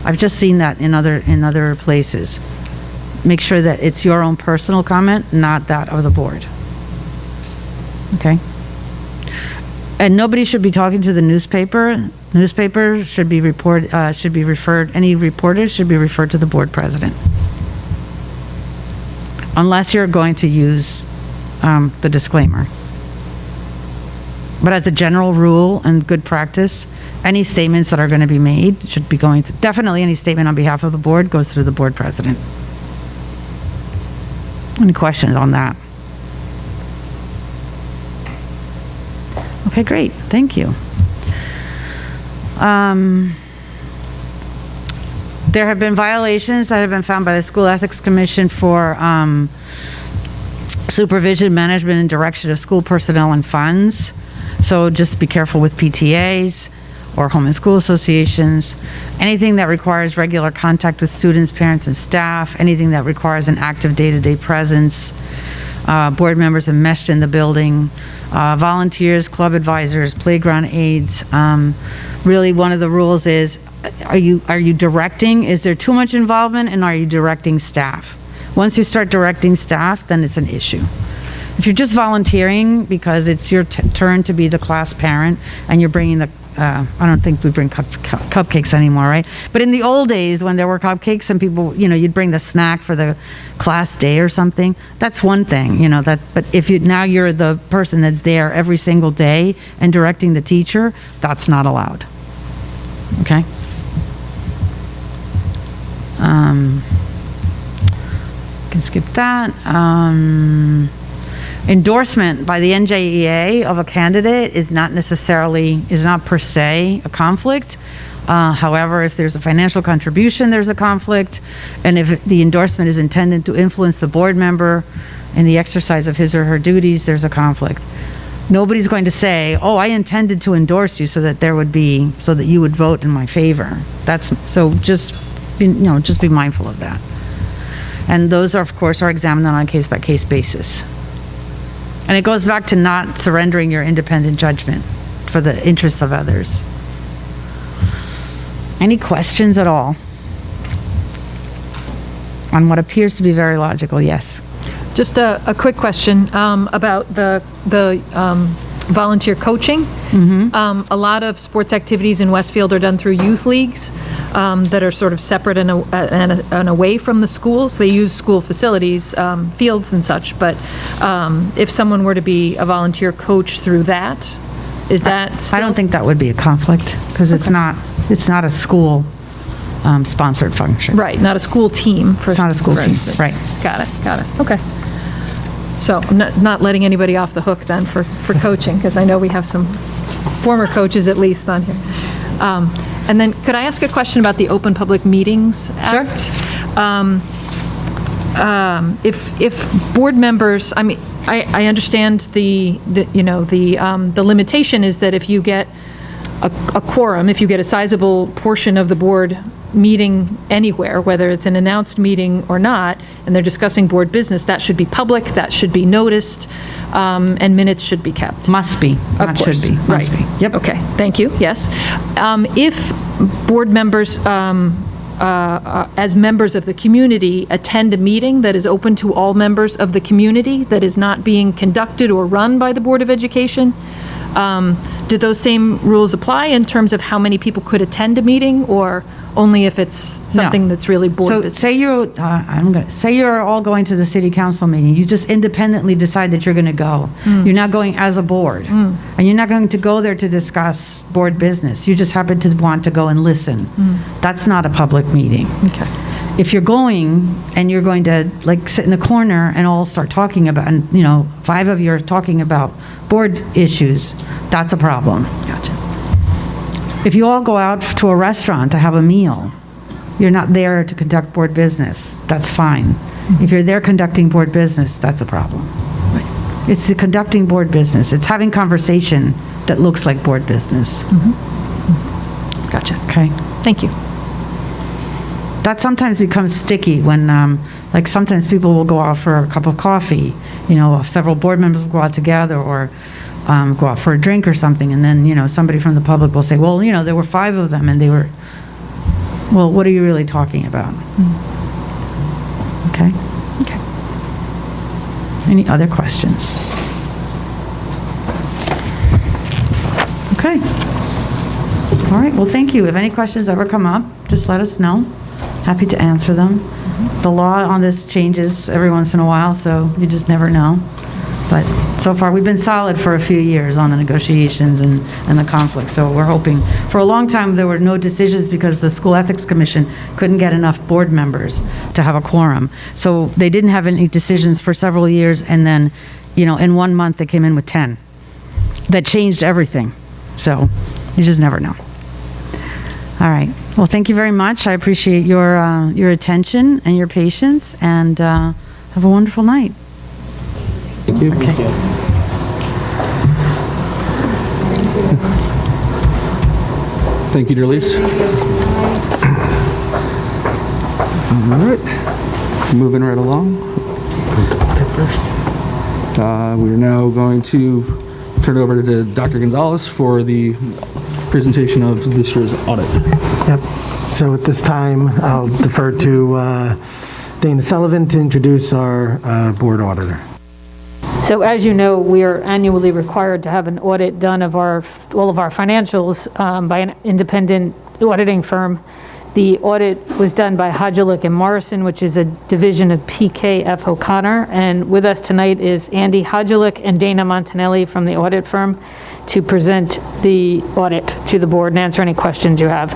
I've just seen that in other places. Make sure that it's your own personal comment, not that of the board. Okay? And nobody should be talking to the newspaper. Newspapers should be referred, any reporters should be referred to the board president. Unless you're going to use the disclaimer. But as a general rule and good practice, any statements that are going to be made should be going to, definitely any statement on behalf of the board goes through the board president. Any questions on that? Okay, great. Thank you. There have been violations that have been found by the School Ethics Commission for supervision, management, and direction of school personnel and funds. So just be careful with PTAs or home and school associations. Anything that requires regular contact with students, parents, and staff. Anything that requires an active day-to-day presence. Board members enmeshed in the building. Volunteers, club advisors, playground aides. Really, one of the rules is, are you directing? Is there too much involvement, and are you directing staff? Once you start directing staff, then it's an issue. If you're just volunteering because it's your turn to be the class parent and you're bringing the, I don't think we bring cupcakes anymore, right? But in the old days when there were cupcakes and people, you'd bring the snack for the class day or something, that's one thing, but if now you're the person that's there every single day and directing the teacher, that's not allowed. Okay? Can skip that. Endorsement by the NJEA of a candidate is not per se a conflict. However, if there's a financial contribution, there's a conflict. And if the endorsement is intended to influence the board member in the exercise of his or her duties, there's a conflict. Nobody's going to say, oh, I intended to endorse you so that you would vote in my favor. Just be mindful of that. And those are, of course, are examined on a case-by-case basis. And it goes back to not surrendering your independent judgment for the interests of others. Any questions at all on what appears to be very logical? Yes. Just a quick question about the volunteer coaching. A lot of sports activities in Westfield are done through youth leagues that are sort of separate and away from the schools. They use school facilities, fields and such, but if someone were to be a volunteer coach through that, is that still? I don't think that would be a conflict, because it's not a school sponsored function. Right, not a school team. It's not a school team, instance. right. Got it, okay. So I'm not letting anybody off the hook then for coaching, because I know we have some former coaches at least on here. And then could I ask a question about the Open Public Meetings Act? Sure. If board members, I mean, I understand the limitation is that if you get a quorum, if you get a sizable portion of the board meeting anywhere, whether it's an announced meeting or not, and they're discussing board business, that should be public, that should be noticed, and minutes should be kept. Must be, Of course. should be. Right. Must be. Yep. Okay, thank you, yes. If board members, as members of the community, attend a meeting that is open to all members of the community, that is not being conducted or run by the Board of Education, do those same rules apply in terms of how many people could attend a meeting, or only if it's something that's really board business? So say you're all going to the city council meeting. You just independently decide that you're going to go. You're not going as a board, and you're not going to go there to discuss board business. You just happen to want to go and listen. That's not a public meeting. Okay. If you're going and you're going to sit in the corner and all start talking about, and 5 of you are talking about board issues, that's a problem. Gotcha. If you all go out to a restaurant to have a meal, you're not there to conduct board business, that's fine. If you're there conducting board business, that's a problem. It's the conducting board business. It's having conversation that looks like board business. Gotcha. Okay. Thank you. That sometimes becomes sticky when, sometimes people will go out for a cup of coffee, several board members will go out together, or go out for a drink or something, and then, somebody from the public will say, well, there were 5 of them, and they were, well, what are you really talking about? Okay? Okay. Any other questions? Okay. All right, well, thank you. If any questions ever come up, just let us know. Happy to answer them. The law on this changes every once in a while, so you just never know. But so far, we've been solid for a few years on the negotiations and the conflict. So we're hoping. For a long time, there were no decisions because the School Ethics Commission couldn't get enough board members to have a quorum. So they didn't have any decisions for several years, and then, in 1 month, they came in with 10. That changed everything. So you just never know. All right. Well, thank you very much. I appreciate your attention and your patience, and have a wonderful night. Thank you. Okay. Thank you, Derlise. All right. Moving right along. We are now going to turn it over to Dr. Gonzalez for the presentation of this year's audit. Yep. So at this time, I'll defer to Dana Sullivan to introduce our board auditor. So as you know, we are annually required to have an audit done of all of our financials by an independent auditing firm. The audit was done by Hodgelik and Morrison, which is a division of PKF O'Connor. And with us tonight is Andy Hodgelik and Dana Montanelli from the audit firm to present the audit to the board and answer any questions you have.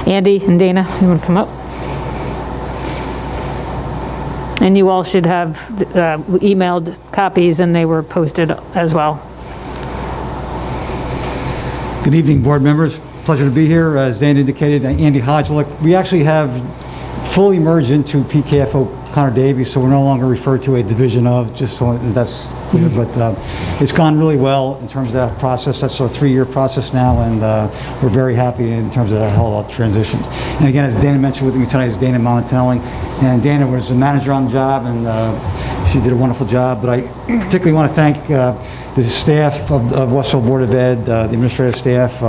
Andy and Dana, you want to come up? And you all should have emailed copies, and they were posted as well. Good evening, board members. Pleasure to be here. As Dan indicated, Andy Hodgelick. We actually have fully merged into PKFO Connor Davies, so we're no longer referred to a division of, just so that's clear. But it's gone really well in terms of that process. That's a 3-year process now, and we're very happy in terms of that whole transitions. And again, as Dana mentioned with me tonight, is Dana Montanelli. And Dana was the manager on the job, and she did a wonderful job. But I particularly want to thank the staff of Westfield Board of Ed, the administrative staff.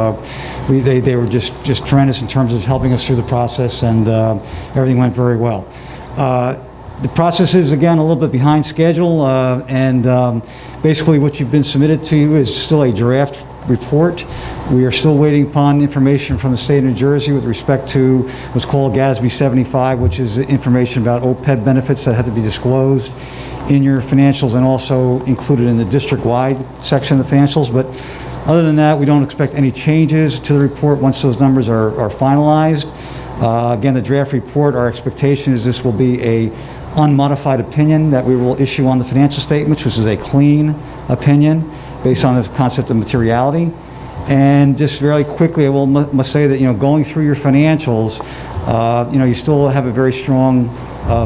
They were just tremendous in terms of helping us through the process, and everything went very well. The process is, again, a little bit behind schedule, and basically what you've been submitted to you is still a draft report. We are still waiting upon information from the state of New Jersey with respect to what's called GASB 75, which is information about OPEB benefits that have to be disclosed in your financials and also included in the district-wide section of the financials. But other than that, we don't expect any changes to the report once those numbers are finalized. Again, the draft report, our expectation is this will be a unmodified opinion that we will issue on the financial statements, which is a clean opinion based on the concept of materiality. And just very quickly, I must say that, going through your financials, you still have a very strong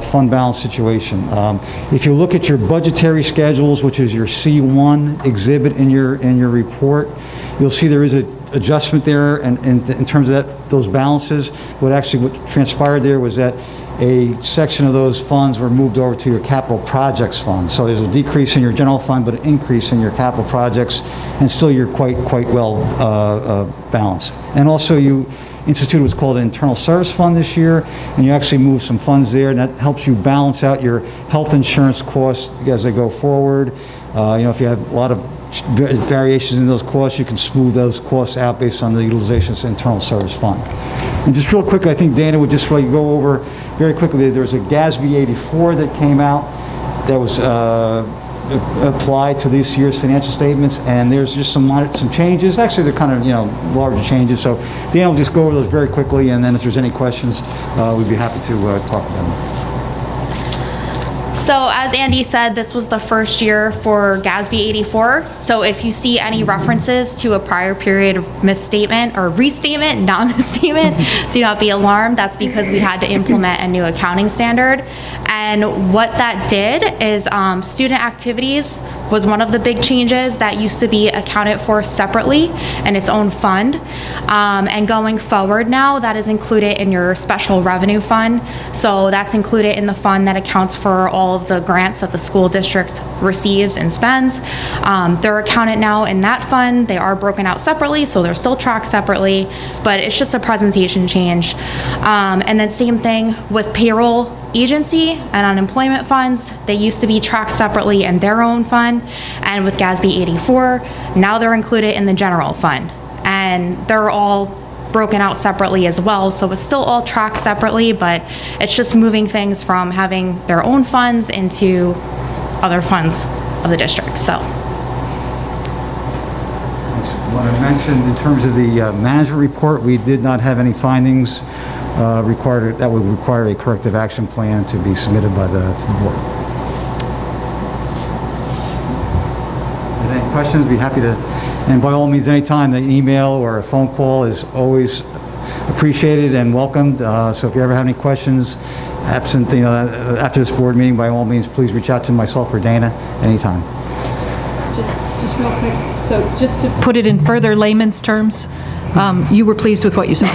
fund balance situation. If you look at your budgetary schedules, which is your C1 exhibit in your report, you'll see there is an adjustment there, and in terms of those balances. What transpired there was that a section of those funds were moved over to your capital projects fund. So there's a decrease in your general fund, but an increase in your capital projects, and still you're quite well balanced. And also you instituted what's called an internal service fund this year, and you actually moved some funds there, and that helps you balance out your health insurance costs as they go forward. If you have a lot of variations in those costs, you can smooth those costs out based on the utilization of the internal service fund. And just real quickly, I think Dana would just go over very quickly. There's a GASB 84 that came out that was applied to this year's financial statements, and there's just some changes. Actually, they're kind of larger changes. So Dana will just go over those very quickly, and then if there's any questions, we'd be happy to talk to them. So as Andy said, this was the first year for GASB 84. So if you see any references to a prior period of misstatement or restatement, non-misstatement, do not be alarmed. That's because we had to implement a new accounting standard. And what that did is student activities was one of the big changes that used to be accounted for separately in its own fund. And going forward now, that is included in your special revenue fund. So that's included in the fund that accounts for all of the grants that the school district receives and spends. They're accounted now in that fund. They are broken out separately, so they're still tracked separately, but it's just a presentation change. And then same thing with payroll agency and unemployment funds. They used to be tracked separately in their own fund, and with GASB 84, now they're included in the general fund, and they're all broken out separately as well, so it's still all tracked separately, but it's just moving things from having their own funds into other funds of the district. So what I mentioned in terms of the management report, we did not have any findings that would require a corrective action plan to be submitted to the board. If there are any questions, be happy to, and by all means, anytime, an email or a phone call is always appreciated and welcomed. So if you ever have any questions, absent, after this board meeting, by all means, please reach out to myself or Dana anytime. Just real quick, so just to put it in further layman's terms, you were pleased with what you saw.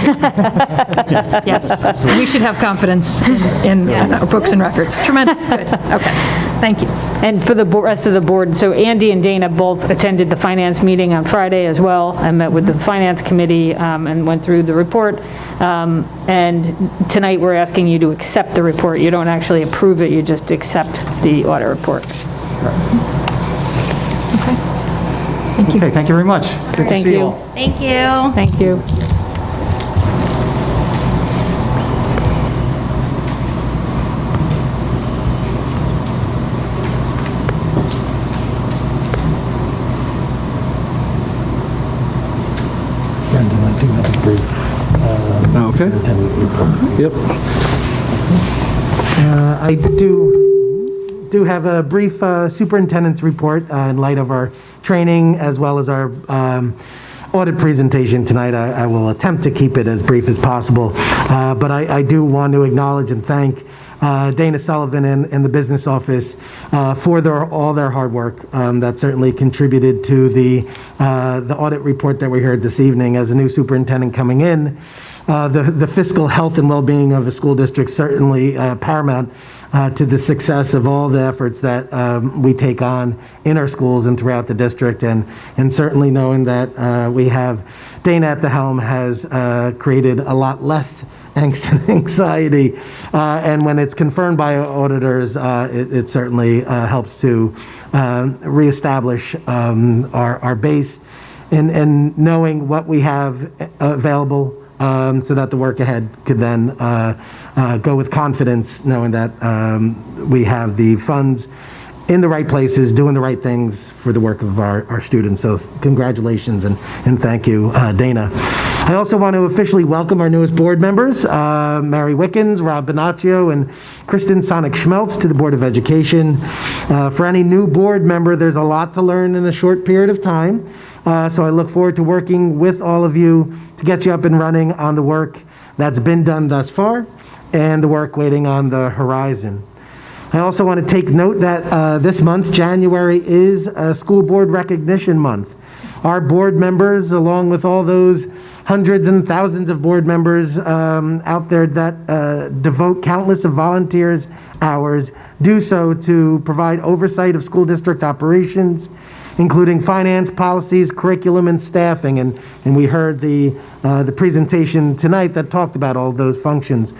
Yes. And we should have confidence in our books and records. Tremendous. Good. Okay. Thank you. And for the rest of the board, so Andy and Dana both attended the finance meeting on Friday as well. I met with the finance committee and went through the report. And tonight we're asking you to accept the report. You don't actually approve it, you just accept the audit report. Okay, thank you very much. Good to see you all. thank you. Thank you. Brendan, I think that was brief. Okay. Yep. I do do have a brief superintendent's report in light of our training as well as our audit presentation tonight. I will attempt to keep it as brief as possible, but I do want to acknowledge and thank Dana Sullivan and the business office for all their hard work. That certainly contributed to the audit report that we heard this evening. As a new superintendent coming in, the fiscal health and well-being of a school district certainly paramount to the success of all the efforts that we take on in our schools and throughout the district. And certainly knowing that we have Dana at the helm has created a lot less angst and anxiety. And when it's confirmed by auditors, it certainly helps to reestablish our base and knowing what we have available, so that the work ahead could then go with confidence, knowing that we have the funds in the right places, doing the right things for the work of our students. So congratulations and thank you, Dana. I also want to officially welcome our newest board members, Mary Wickens, Rob Bonaccio, and Kristen Sonic-Schmeltz to the Board of Education. For any new board member, there's a lot to learn in a short period of time. So I look forward to working with all of you to get you up and running on the work that's been done thus far and the work waiting on the horizon. I also want to take note that this month, January, is a School Board Recognition Month. Our board members, along with all those hundreds and thousands of board members out there that devote countless of volunteers' hours, do so to provide oversight of school district operations, including finance, policies, curriculum, and staffing. And we heard the presentation tonight that talked about all those functions.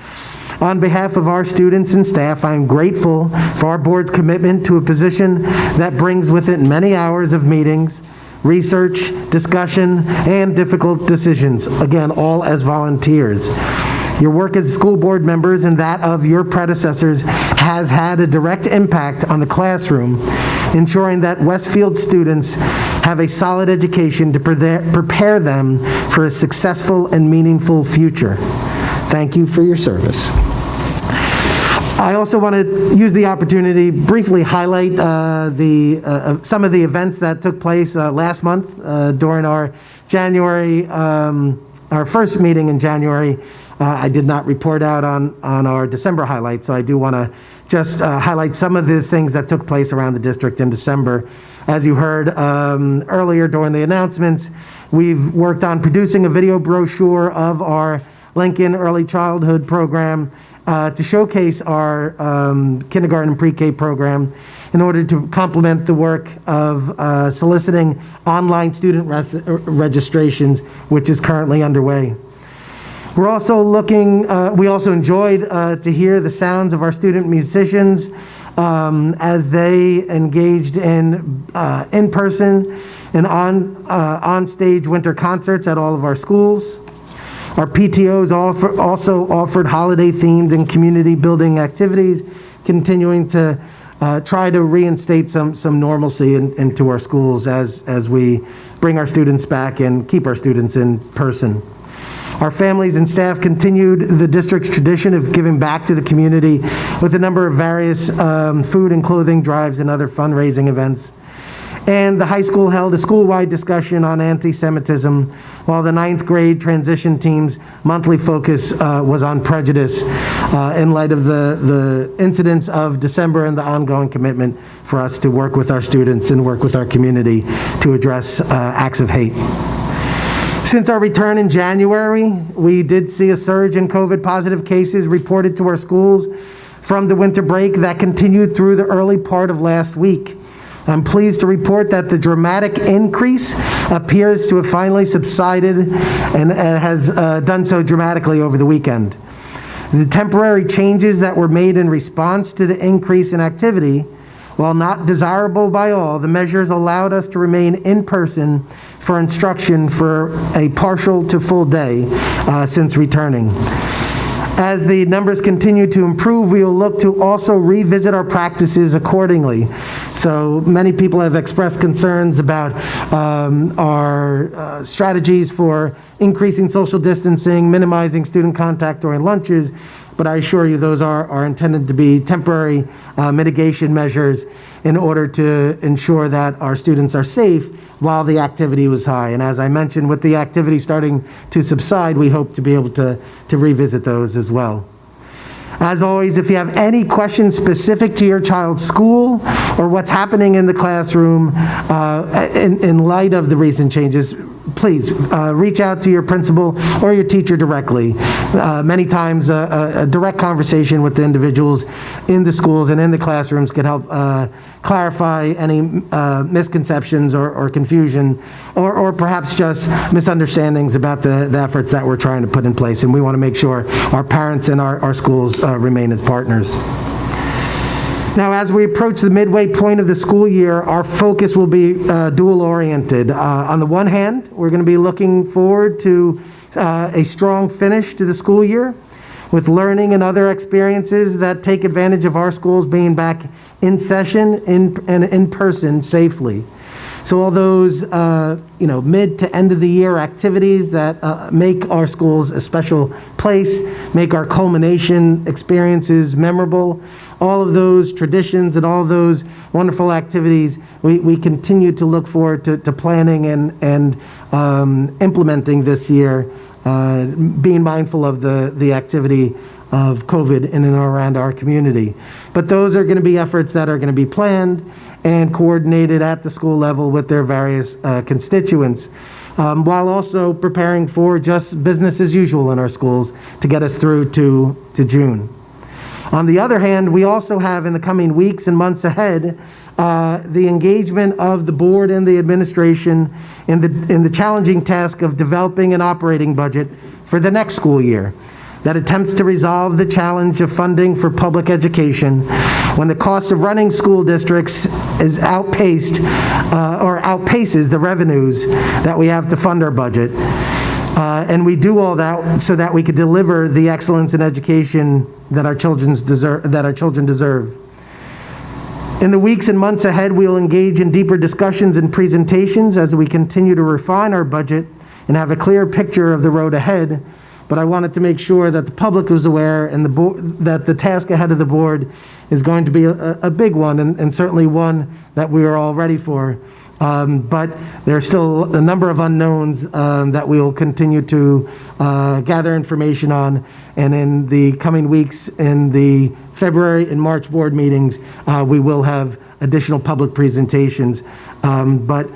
On behalf of our students and staff, I'm grateful for our board's commitment to a position that brings with it many hours of meetings, research, discussion, and difficult decisions, again, all as volunteers. Your work as school board members and that of your predecessors has had a direct impact on the classroom, ensuring that Westfield students have a solid education to prepare them for a successful and meaningful future. Thank you for your service. I also want to use the opportunity to briefly highlight some of the events that took place last month during our January, our first meeting in January. I did not report out on our December highlights, so I do want to just highlight some of the things that took place around the district in December. As you heard earlier during the announcements, we've worked on producing a video brochure of our Lincoln Early Childhood Program to showcase our kindergarten and pre-K program in order to complement the work of soliciting online student registrations, which is currently underway. We're also we also enjoyed to hear the sounds of our student musicians as they engaged in in-person and on-stage winter concerts at all of our schools. Our PTOs also offered holiday-themed and community-building activities, continuing to try to reinstate some normalcy into our schools as we bring our students back and keep our students in person. Our families and staff continued the district's tradition of giving back to the community with a number of various food and clothing drives and other fundraising events. And the high school held a school-wide discussion on anti-Semitism, while the 9th grade transition team's monthly focus was on prejudice in light of the incidents of December and the ongoing commitment for us to work with our students and work with our community to address acts of hate. Since our return in January, we did see a surge in COVID-positive cases reported to our schools from the winter break that continued through the early part of last week. I'm pleased to report that the dramatic increase appears to have finally subsided and has done so dramatically over the weekend. The temporary changes that were made in response to the increase in activity, while not desirable by all, the measures allowed us to remain in person for instruction for a partial to full day since returning. As the numbers continue to improve, we will look to also revisit our practices accordingly. So many people have expressed concerns about our strategies for increasing social distancing, minimizing student contact during lunches, but I assure you those are intended to be temporary mitigation measures in order to ensure that our students are safe while the activity was high. And as I mentioned, with the activity starting to subside, we hope to be able to revisit those as well. As always, if you have any questions specific to your child's school or what's happening in the classroom in light of the recent changes, please reach out to your principal or your teacher directly. Many times a direct conversation with the individuals in the schools and in the classrooms can help clarify any misconceptions or confusion or perhaps just misunderstandings about the efforts that we're trying to put in place. And we want to make sure our parents and our schools remain as partners. Now, as we approach the midway point of the school year, our focus will be dual-oriented. On the one hand, we're going to be looking forward to a strong finish to the school year with learning and other experiences that take advantage of our schools being back in session and in person safely. So all those mid to end of the year activities that make our schools a special place, make our culmination experiences memorable, all of those traditions and all those wonderful activities, we continue to look forward to planning and implementing this year, being mindful of the activity of COVID in and around our community. But those are going to be efforts that are going to be planned and coordinated at the school level with their various constituents, while also preparing for just business as usual in our schools to get us through to June. On the other hand, we also have in the coming weeks and months ahead the engagement of the board and the administration in the challenging task of developing an operating budget for the next school year that attempts to resolve the challenge of funding for public education when the cost of running school districts is outpaces the revenues that we have to fund our budget. And we do all that so that we could deliver the excellence in education that our children deserve. In the weeks and months ahead, we'll engage in deeper discussions and presentations as we continue to refine our budget and have a clear picture of the road ahead. But I wanted to make sure that the public was aware and that the task ahead of the board is going to be a big one and certainly one that we are all ready for. But there are still a number of unknowns that we will continue to gather information on. And in the coming weeks, in the February and March board meetings, we will have additional public presentations. But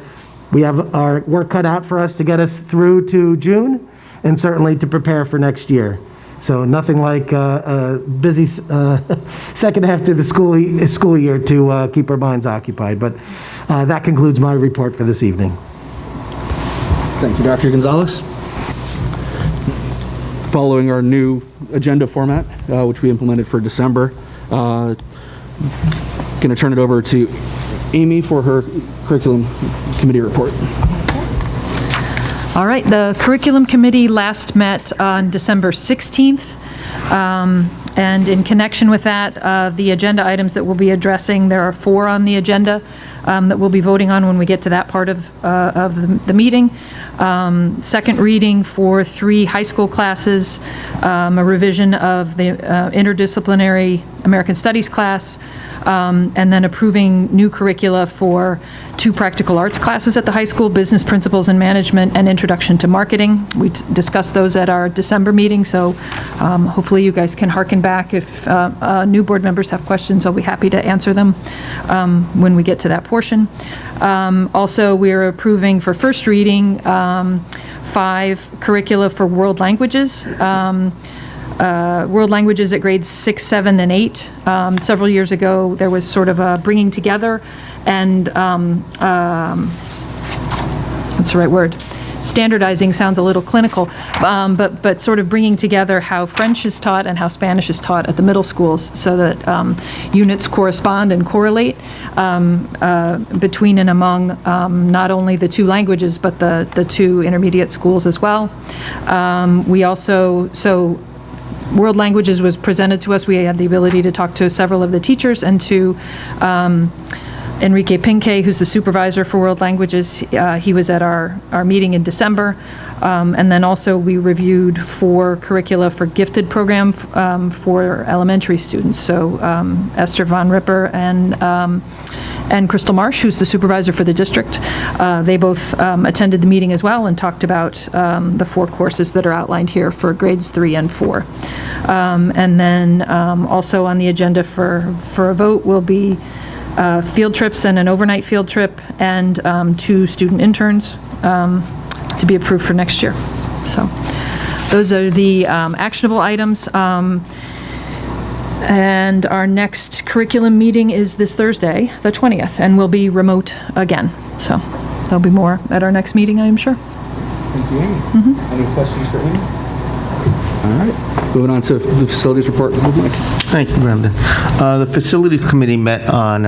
we have our work cut out for us to get us through to June and certainly to prepare for next year. So nothing like a busy second half to the school year to keep our minds occupied. But that concludes my report for this evening. Thank you, Dr. Gonzalez. Following our new agenda format, which we implemented for December, going to turn it over to Amy for her curriculum committee report. All right, the curriculum committee last met on December 16th. And in connection with that, the agenda items that we'll be addressing, there are 4 on the agenda that we'll be voting on when we get to that part of the meeting. Second reading for 3 high school classes, a revision of the interdisciplinary American Studies class, and then approving new curricula for 2 practical arts classes at the high school, Business Principles and Management and Introduction to Marketing. We discussed those at our December meeting, so hopefully you guys can hearken back. If new board members have questions, I'll be happy to answer them when we get to that portion. Also, we're approving for first reading 5 curricula for world languages. World languages at grades 6, 7, and 8. Several years ago, there was sort of a bringing together and, what's the right word? Standardizing sounds a little clinical, but sort of bringing together how French is taught and how Spanish is taught at the middle schools so that units correspond and correlate between and among not only the 2 languages, but the 2 intermediate schools as well. We also, world languages was presented to us. We had the ability to talk to several of the teachers and to Enrique Pinque, who's the supervisor for world languages. He was at our meeting in December. And then also we reviewed 4 curricula for gifted program for elementary students. So Esther Von Ripper and Crystal Marsh, who's the supervisor for the district. They both attended the meeting as well and talked about the 4 courses that are outlined here for grades 3 and 4. And then also on the agenda for a vote will be field trips and an overnight field trip and 2 student interns to be approved for next year. So those are the actionable items. And our next curriculum meeting is this Thursday, the 20th, and will be remote again. So there'll be more at our next meeting, I am sure. Thank you, Amy. Any questions for Amy? All right, moving on to the facilities report. Mike. Thank you, Brendan. The Facilities Committee met on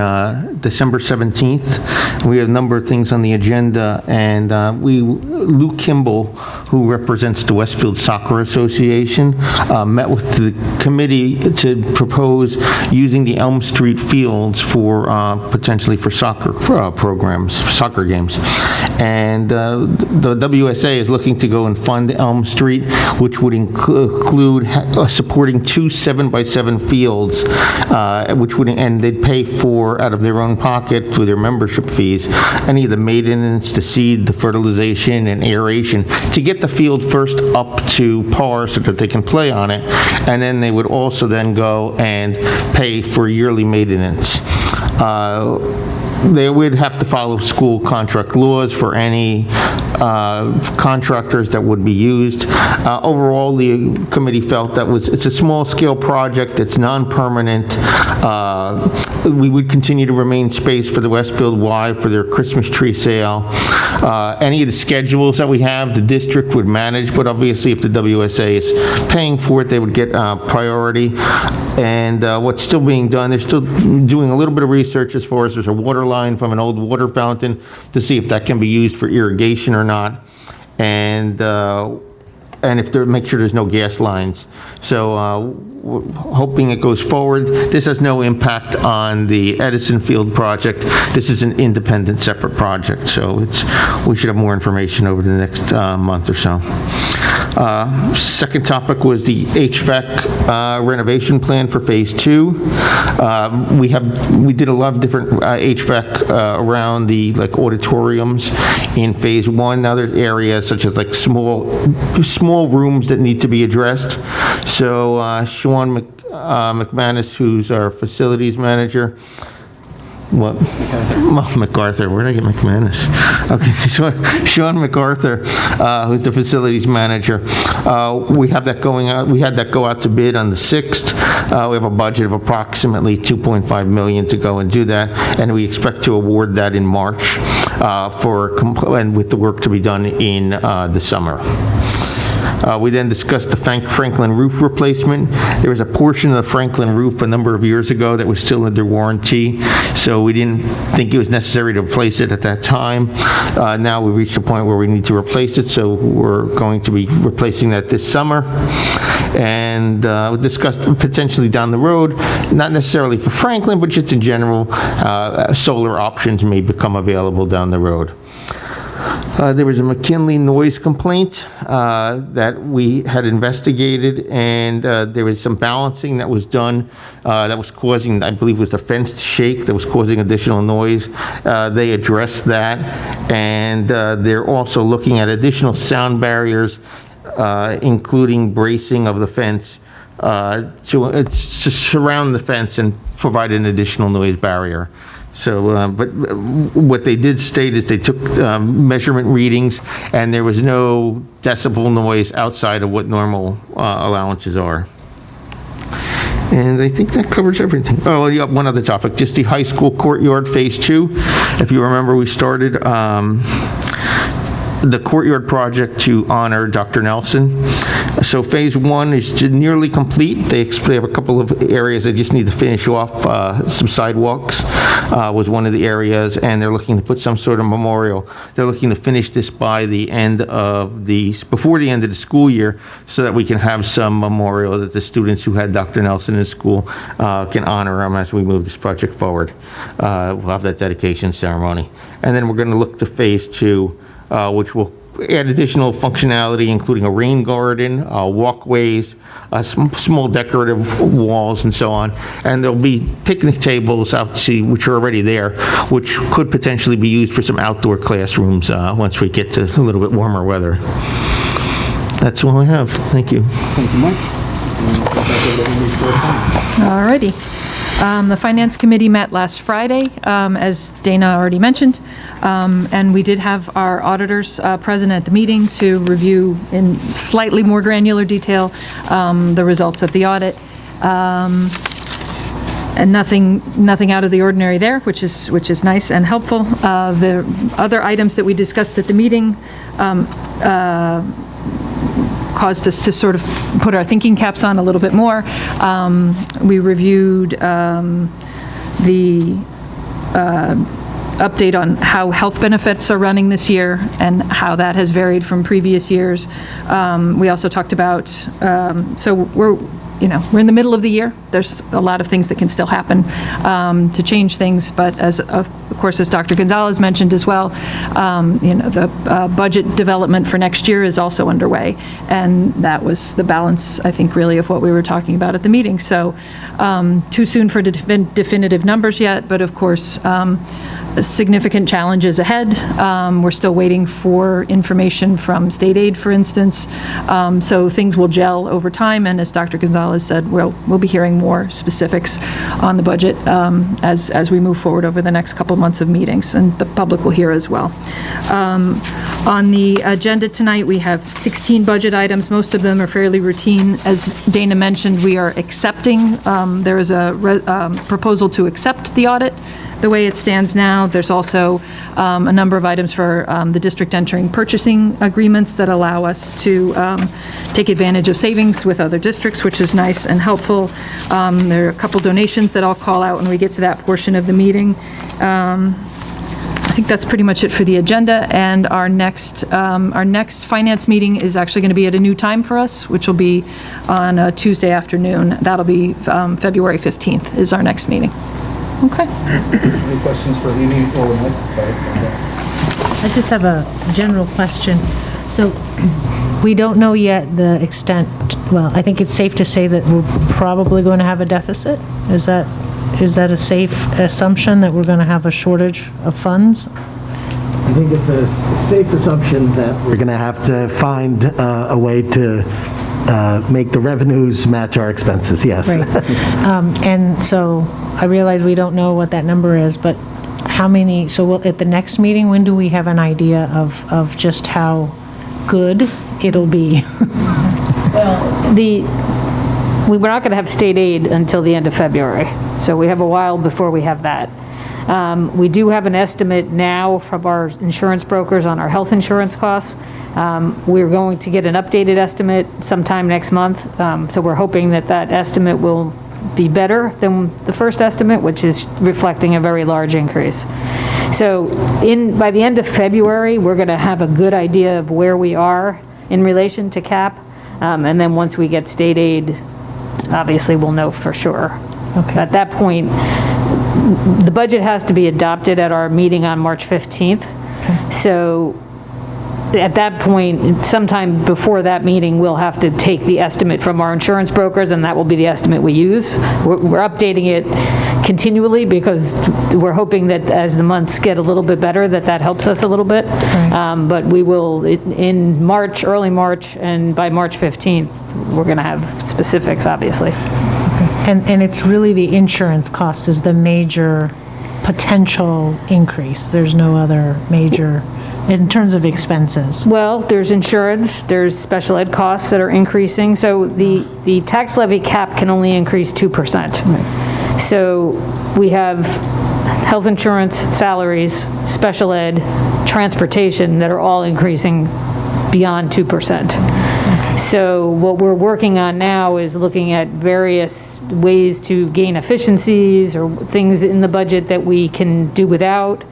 December 17th. We have a number of things on the agenda, and Lou Kimball, who represents the Westfield Soccer Association, met with the committee to propose using the Elm Street fields for potentially for soccer programs, soccer games. And the WSA is looking to go and fund Elm Street, which would include supporting 2 7x7 fields, and they'd pay for, out of their own pocket, through their membership fees, any of the maintenance, the seed, the fertilization, and aeration, to get the field first up to par so that they can play on it, and then they would also then go and pay for yearly maintenance. They would have to follow school contract laws for any contractors that would be used. Overall, the committee felt that it's a small-scale project, it's non-permanent. We would continue to remain space for the Westfield Y for their Christmas tree sale. Any of the schedules that we have, the district would manage, but obviously if the WSA is paying for it, they would get priority. And what's still being done, they're still doing a little bit of research as far as there's a water line from an old water fountain to see if that can be used for irrigation or not. And if there, make sure there's no gas lines. So we're hoping it goes forward. This has no impact on the Edison Field project. This is an independent, separate project. So we should have more information over the next month or so. Second topic was the HVAC renovation plan for Phase 2. We did a lot of different HVAC around the auditoriums in Phase 1. Now there's areas such as small rooms that need to be addressed. So Sean McManus, who's our facilities manager, MacArthur. Where did I get McManus? Okay, Sean MacArthur, who's the facilities manager. We have that going out. We had that go out to bid on the 6th. We have a budget of approximately $2.5 million to go and do that, and we expect to award that in March and with the work to be done in the summer. We then discussed the Franklin roof replacement. There was a portion of the Franklin roof a number of years ago that was still under warranty, so we didn't think it was necessary to replace it at that time. Now we reached a point where we need to replace it, so we're going to be replacing that this summer. And we discussed potentially down the road, not necessarily for Franklin, but just in general, solar options may become available down the road. There was a McKinley noise complaint that we had investigated, and there was some balancing that was done that was causing, I believe it was the fence to shake, that was causing additional noise. They addressed that, and they're also looking at additional sound barriers, including bracing of the fence to surround the fence and provide an additional noise barrier. So, but what they did state is they took measurement readings, and there was no decibel noise outside of what normal allowances are. And I think that covers everything. Oh, yeah, one other topic, just the high school courtyard Phase 2. If you remember, we started the courtyard project to honor Dr. Nelson. So Phase 1 is nearly complete. They have a couple of areas they just need to finish off, some sidewalks. was one of the areas, and they're looking to put some sort of memorial. They're looking to finish this by before the end of the school year, so that we can have some memorial that the students who had Dr. Nelson in school can honor him as we move this project forward. We'll have that dedication ceremony. And then we're going to look to phase 2, which will add additional functionality, including a rain garden, walkways, small decorative walls, and so on. And there'll be picnic tables out to sea, which are already there, which could potentially be used for some outdoor classrooms once we get to a little bit warmer weather. That's all I have. Thank you. Thank you, Mike. All righty. The Finance Committee met last Friday, as Dana already mentioned, and we did have our auditors present at the meeting to review in slightly more granular detail the results of the audit. And nothing out of the ordinary there, which is nice and helpful. The other items that we discussed at the meeting caused us to sort of put our thinking caps on a little bit more. We reviewed the update on how health benefits are running this year and how that has varied from previous years. We also talked about, so we're in the middle of the year. There's a lot of things that can still happen to change things, but of course, as Dr. Gonzalez mentioned as well, the budget development for next year is also underway, and that was the balance, I think, really of what we were talking about at the meeting. So too soon for definitive numbers yet, but of course, significant challenges ahead. We're still waiting for information from state aid, for instance. So things will gel over time, and as Dr. Gonzalez said, we'll be hearing more specifics on the budget as we move forward over the next couple months of meetings, and the public will hear as well. On the agenda tonight, we have 16 budget items. Most of them are fairly routine. As Dana mentioned, we are accepting, there is a proposal to accept the audit the way it stands now. There's also a number of items for the district entering purchasing agreements that allow us to take advantage of savings with other districts, which is nice and helpful. There are a couple donations that I'll call out when we get to that portion of the meeting. I think that's pretty much it for the agenda, and our next finance meeting is actually going to be at a new time for us, which will be on a Tuesday afternoon. That'll be February 15th is our next meeting. Okay. Any questions for Amy or Mike? I just have a general question. So we don't know yet the extent, well, I think it's safe to say that we're probably going to have a deficit. Is that a safe assumption that we're going to have a shortage of funds? I think it's a safe assumption that we're going to have to find a way to make the revenues match our expenses, yes. Right. And so I realize we don't know what that number is, but how many, so at the next meeting, when do we have an idea of just how good it'll be? We're not going to have state aid until the end of February, so we have a while before we have that. We do have an estimate now from our insurance brokers on our health insurance costs. We're going to get an updated estimate sometime next month, so we're hoping that estimate will be better than the first estimate, which is reflecting a very large increase. So by the end of February, we're going to have a good idea of where we are in relation to CAP, and then once we get state aid, obviously we'll know for sure. Okay. At that point, the budget has to be adopted at our meeting on March 15th. Okay. So at that point, sometime before that meeting, we'll have to take the estimate from our insurance brokers, and that will be the estimate we use. We're updating it continually because we're hoping that as the months get a little bit better, that helps us a little bit. Right. But we will, in March, early March, and by March 15th, we're going to have specifics, obviously. And it's really the insurance cost is the major potential increase. There's no other major, in terms of expenses. Well, there's insurance, there's special ed costs that are increasing. So the tax levy cap can only increase 2%. Right. So we have health insurance, salaries, special ed, transportation that are all increasing beyond 2%. Okay. So what we're working on now is looking at various ways to gain efficiencies or things in the budget that we can do without,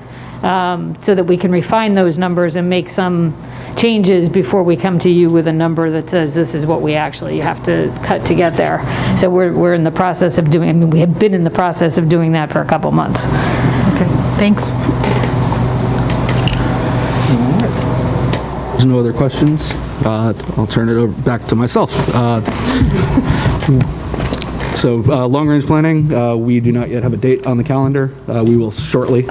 so that we can refine those numbers and make some changes before we come to you with a number that says this is what we actually have to cut to get there. So we're in the process of doing, I mean, we have been in the process of doing that for a couple months. Okay, thanks. There's no other questions. I'll turn it over back to myself. So long-range planning, we do not yet have a date on the calendar. We will shortly.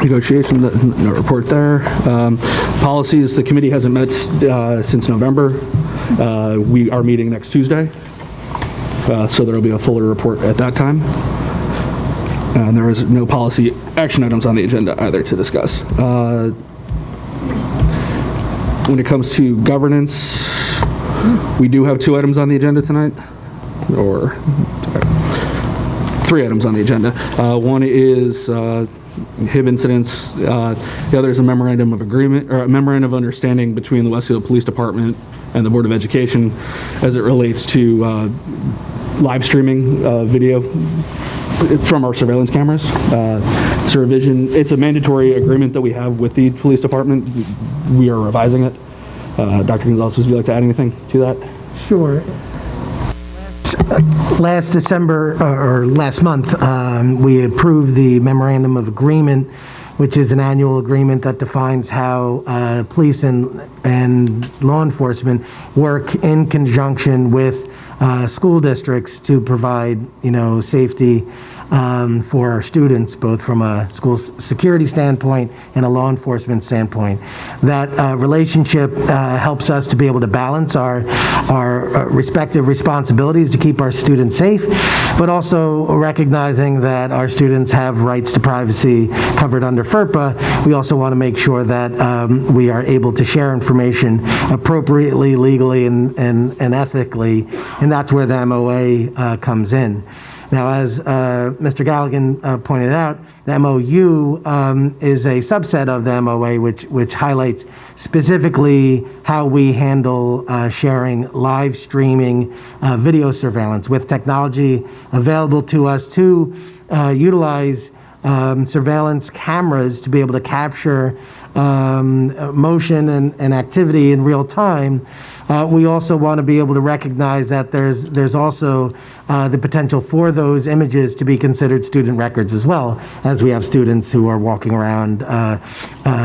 Negotiation, no report there. Policies, the committee hasn't met since November. We are meeting next Tuesday, so there will be a fuller report at that time. And there is no policy action items on the agenda either to discuss. When it comes to governance, we do have 2 items on the agenda tonight, or 3 items on the agenda. One is HIB incidents. The other is a memorandum of agreement, or a memorandum of understanding between the Westfield Police Department and the Board of Education as it relates to live streaming video from our surveillance cameras. It's a revision. It's a mandatory agreement that we have with the police department. We are revising it. Dr. Gonzalez, would you like to add anything to that? Sure. Last December, or last month, we approved the Memorandum of Agreement, which is an annual agreement that defines how police and law enforcement work in conjunction with school districts to provide, safety for our students, both from a school security standpoint and a law enforcement standpoint. That relationship helps us to be able to balance our respective responsibilities to keep our students safe, but also recognizing that our students have rights to privacy covered under FERPA. We also want to make sure that we are able to share information appropriately, legally, and ethically, and that's where the MOA comes in. Now, as Mr. Galligan pointed out, the MOU is a subset of the MOA, which highlights specifically how we handle sharing live streaming video surveillance with technology available to us to utilize surveillance cameras to be able to capture motion and activity in real time. We also want to be able to recognize that there's also the potential for those images to be considered student records as well, as we have students who are walking around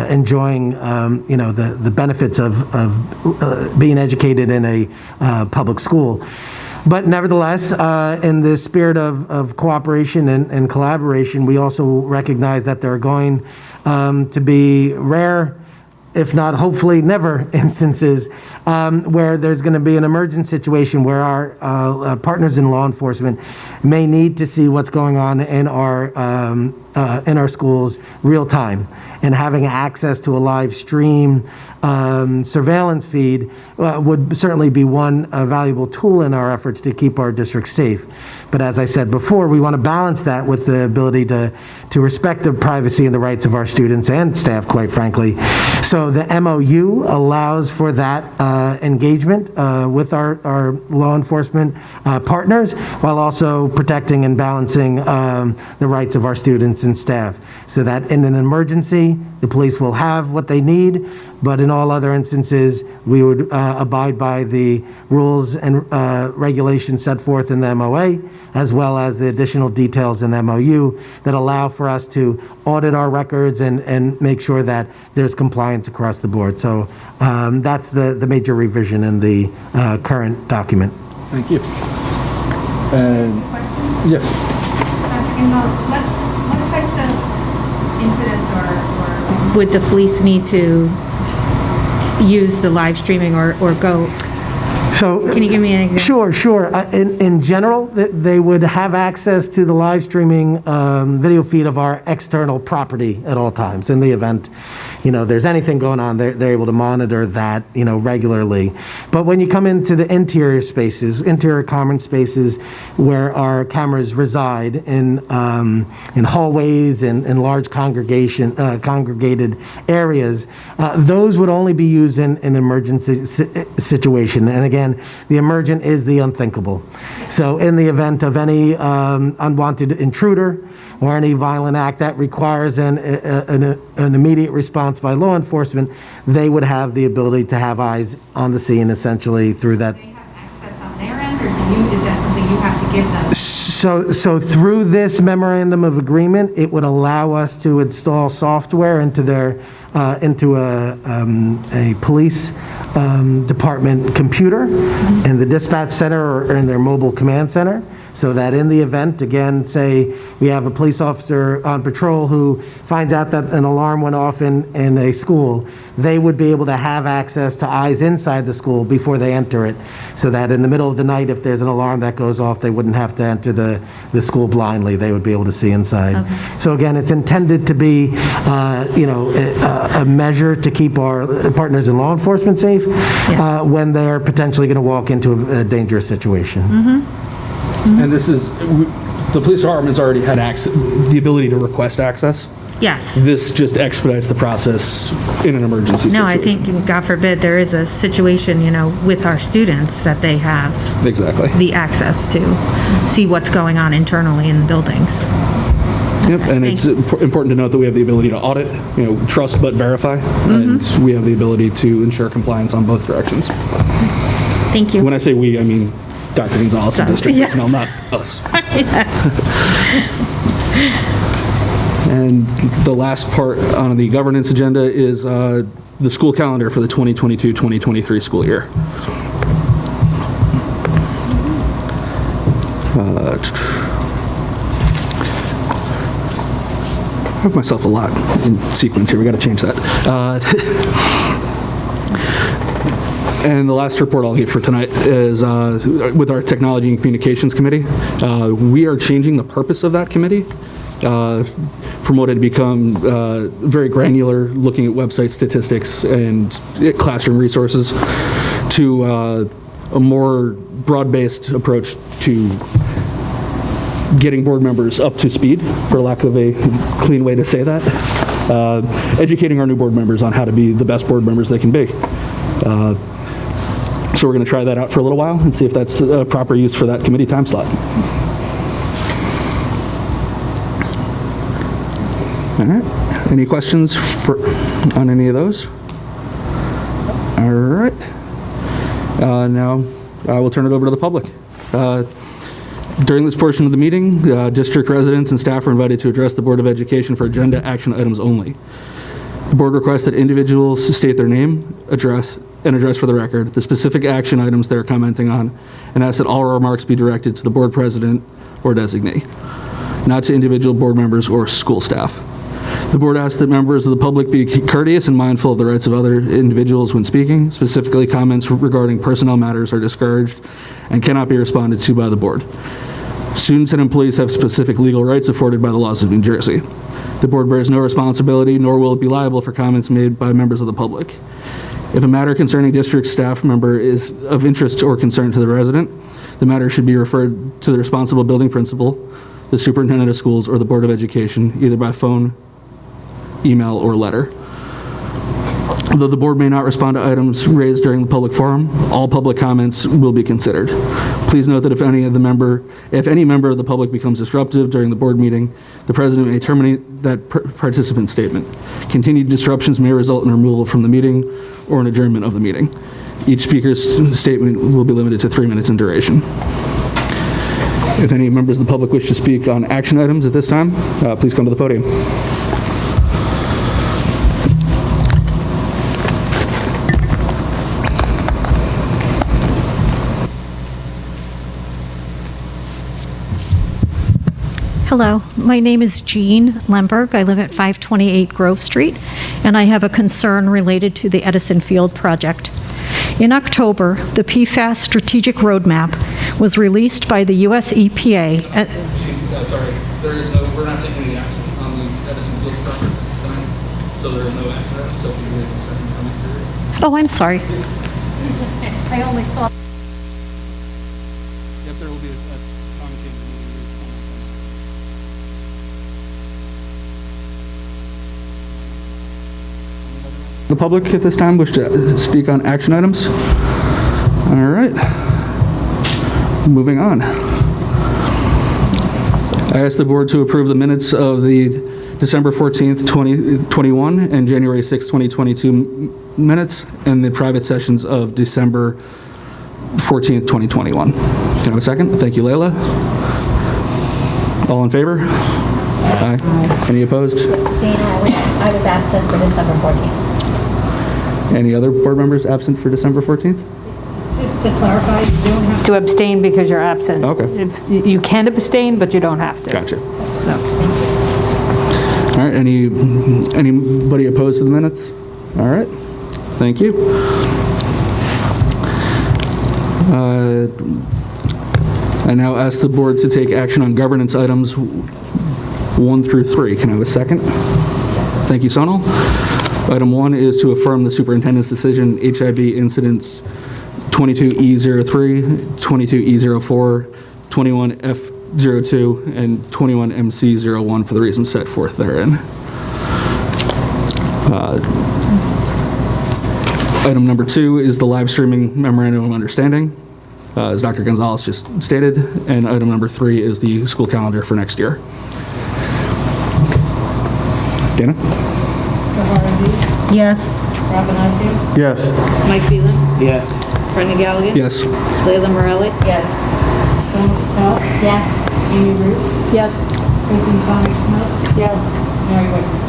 enjoying the benefits of being educated in a public school. But nevertheless, in the spirit of cooperation and collaboration, we also recognize that there are going to be rare, if not hopefully never, instances where there's going to be an emergent situation where our partners in law enforcement may need to see what's going on in our schools real time. And having access to a live stream surveillance feed would certainly be one valuable tool in our efforts to keep our districts safe. But as I said before, we want to balance that with the ability to respect the privacy and the rights of our students and staff, quite frankly. So the MOU allows for that engagement with our law enforcement partners, while also protecting and balancing the rights of our students and staff. So that in an emergency, the police will have what they need, but in all other instances, we would abide by the rules and regulations set forth in the MOA, as well as the additional details in the MOU that allow for us to audit our records and make sure that there's compliance across the board. So that's the major revision in the current document. Thank you. Yes. What types of incidents or would the police need to use the live streaming or go? So, can you give me an example? Sure. In general, they would have access to the live streaming video feed of our external property at all times in the event there's anything going on, they're able to monitor that, regularly. But when you come into the interior spaces, interior common spaces where our cameras reside in hallways and in large congregated areas, those would only be used in an emergency situation. And again, the emergent is the unthinkable. So in the event of any unwanted intruder or any violent act that requires an immediate response by law enforcement, they would have the ability to have eyes on the scene essentially through that. Do they have access on their end, or is that something you have to give them? So through this memorandum of agreement, it would allow us to install software into into a police department computer in the dispatch center or in their mobile command center, so that in the event, again, say we have a police officer on patrol who finds out that an alarm went off in a school, they would be able to have access to eyes inside the school before they enter it, so that in the middle of the night, if there's an alarm that goes off, they wouldn't have to enter the school blindly. They would be able to see inside. Okay. So again, it's intended to be, a measure to keep our partners in law enforcement safe when they're potentially going to walk into a dangerous situation. And this is, the police department's already had the ability to request access. Yes. This just expedites the process in an emergency situation. No, I think, God forbid, there is a situation, with our students that they have Exactly. the access to see what's going on internally in buildings. Yep, and it's important to note that we have the ability to audit, trust but verify, and we have the ability to ensure compliance on both directions. Thank you. When I say we, I mean Dr. Gonzalez and district personnel, not us. And the last part on the governance agenda is the school calendar for the 2022-2023 school year. I have myself a lot in sequence here. We got to change that. And the last report I'll give for tonight is with our Technology and Communications Committee. We are changing the purpose of that committee from what had become very granular, looking at website statistics and classroom resources, to a more broad-based approach to getting board members up to speed, for lack of a clean way to say that. Educating our new board members on how to be the best board members they can be. So we're going to try that out for a little while and see if that's a proper use for that committee time slot. All right. Any questions on any of those? All right. Now I will turn it over to the public. During this portion of the meeting, district residents and staff are invited to address the Board of Education for agenda action items only. The board requests that individuals state their name, address for the record the specific action items they're commenting on, and asks that all remarks be directed to the board president or designee, not to individual board members or school staff. The board asks that members of the public be courteous and mindful of the rights of other individuals when speaking. Specifically, comments regarding personnel matters are discouraged and cannot be responded to by the board. Students and employees have specific legal rights afforded by the laws of New Jersey. The board bears no responsibility, nor will it be liable for comments made by members of the public. If a matter concerning district staff member is of interest or concern to the resident, the matter should be referred to the responsible building principal, the superintendent of schools, or the Board of Education, either by phone, email, or letter. Although the board may not respond to items raised during the public forum, all public comments will be considered. Please note that if any member of the public becomes disruptive during the board meeting, the president may terminate that participant statement. Continued disruptions may result in removal from the meeting or an adjournment of the meeting. Each speaker's statement will be limited to 3 minutes in duration. If any members of the public wish to speak on action items at this time, please come to the podium. Hello, my name is Jean Lemberg. I live at 528 Grove Street, and I have a concern related to the Edison Field project. In October, the PFAS Strategic Roadmap was released by the U.S. EPA. Sorry, we're not taking any action on the Edison Field project tonight, so there is no action. Oh, I'm sorry. I only saw. Yep, there will be a time change. The public at this time wish to speak on action items? All right. Moving on. I ask the board to approve the minutes of the December 14th, 2021 and January 6th, 2022 minutes and the private sessions of December 14th, 2021. Can I have a second? Thank you, Layla. All in favor? Aye. Any opposed? Dana, I was absent for December 14th. Any other board members absent for December 14th? Just to clarify, you don't have to abstain because you're absent. Okay. You can abstain, but you don't have to. Gotcha. So. All right, anybody opposed to the minutes? All right, thank you. I now ask the board to take action on governance items 1 through 3. Can I have a second? Thank you, Sonal. Item 1 is to affirm the superintendent's decision, HIB incidents 22E03, 22E04, 21F02, and 21MC01 for the reasons set forth therein. Item number 2 is the live streaming memorandum of understanding, as Dr. Gonzalez just stated, and item number 3 is the school calendar for next year. Dana? Yes. Robin Ifield? Yes. Mike Phelan? Yes. Brendan Gallagher? Yes. Layla Morelli? Yes. Donna Patel? Yes. Amy Root? Yes. Kristen Sonic-Smith? Yes. Mary Wickens?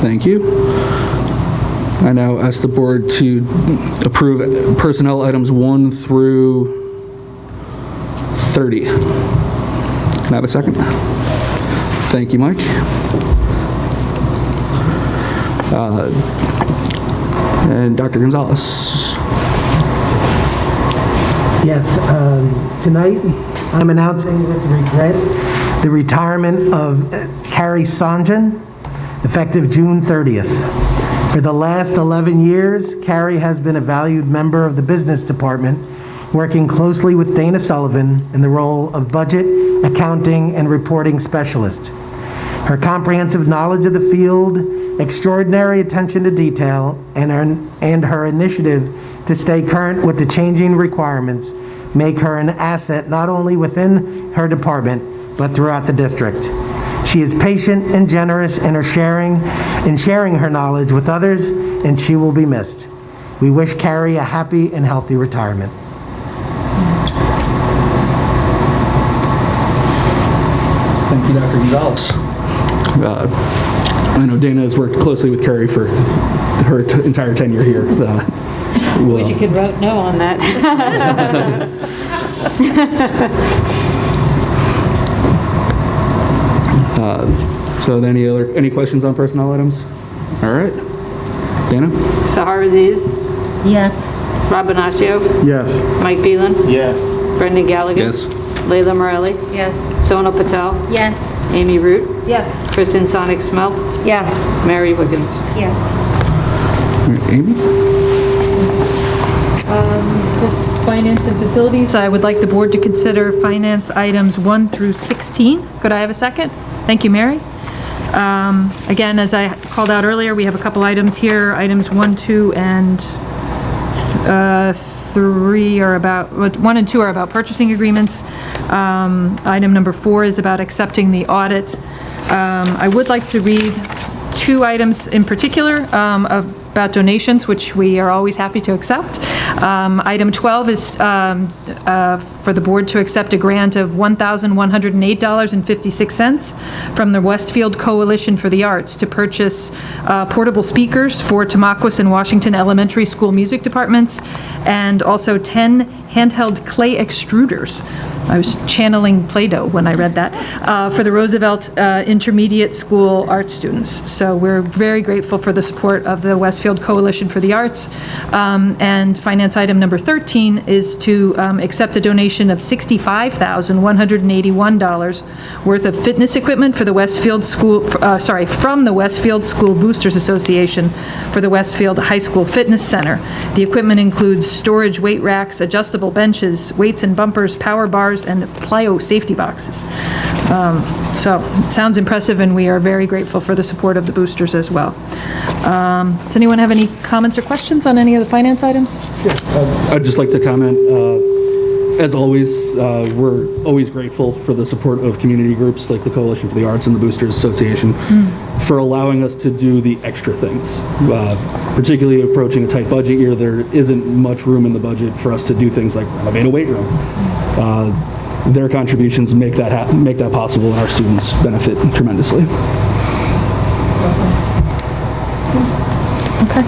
Thank you. I now ask the board to approve personnel items 1 through 30. Can I have a second? Thank you, Mike. And Dr. Gonzalez. Yes, tonight I'm announcing with regret the retirement of Cary Sanjin, effective June 30th. For the last 11 years, Cary has been a valued member of the business department, working closely with Dana Sullivan in the role of budget, accounting, and reporting specialist. Her comprehensive knowledge of the field, extraordinary attention to detail, and her initiative to stay current with the changing requirements make her an asset not only within her department, but throughout the district. She is patient and generous in sharing her knowledge with others, and she will be missed. We wish Cary a happy and healthy retirement. Thank you, Dr. Gonzalez. I know Dana has worked closely with Cary for her entire tenure here. Wish you could vote no on that. So any questions on personnel items? All right. Dana? Sahar Aziz? Yes. Robin Asio? Yes. Mike Phelan? Yes. Brendan Gallagher? Yes. Layla Morelli? Yes. Sonal Patel? Yes. Amy Root? Yes. Kristen Sonic-Smelt? Yes. Mary Wickens? Yes. All right, Amy? Finance and Facilities, I would like the board to consider finance items 1 through 16. Could I have a second? Thank you, Mary. Again, as I called out earlier, we have a couple items here. Items 1, 2, and 3 are about, 1 and 2 are about purchasing agreements. Item number 4 is about accepting the audit. I would like to read 2 items in particular about donations, which we are always happy to accept. Item 12 is for the board to accept a grant of $1,108.56 from the Westfield Coalition for the Arts to purchase portable speakers for Tamaqua and Washington Elementary School music departments, and also 10 handheld clay extruders. I was channeling Play-Doh when I read that, for the Roosevelt Intermediate School art students. So we're very grateful for the support of the Westfield Coalition for the Arts. And finance item number 13 is to accept a donation of $65,181 worth of fitness equipment for the Westfield School, from the Westfield School Boosters Association for the Westfield High School Fitness Center. The equipment includes storage weight racks, adjustable benches, weights and bumpers, power bars, and plyo safety boxes. So it sounds impressive, and we are very grateful for the support of the boosters as well. Does anyone have any comments or questions on any of the finance items? I'd just like to comment, as always, we're always grateful for the support of community groups like the Coalition for the Arts and the Boosters Association for allowing us to do the extra things. Particularly approaching a tight budget year, there isn't much room in the budget for us to do things like renovate a weight room. Their contributions make that possible, and our students benefit tremendously. Okay.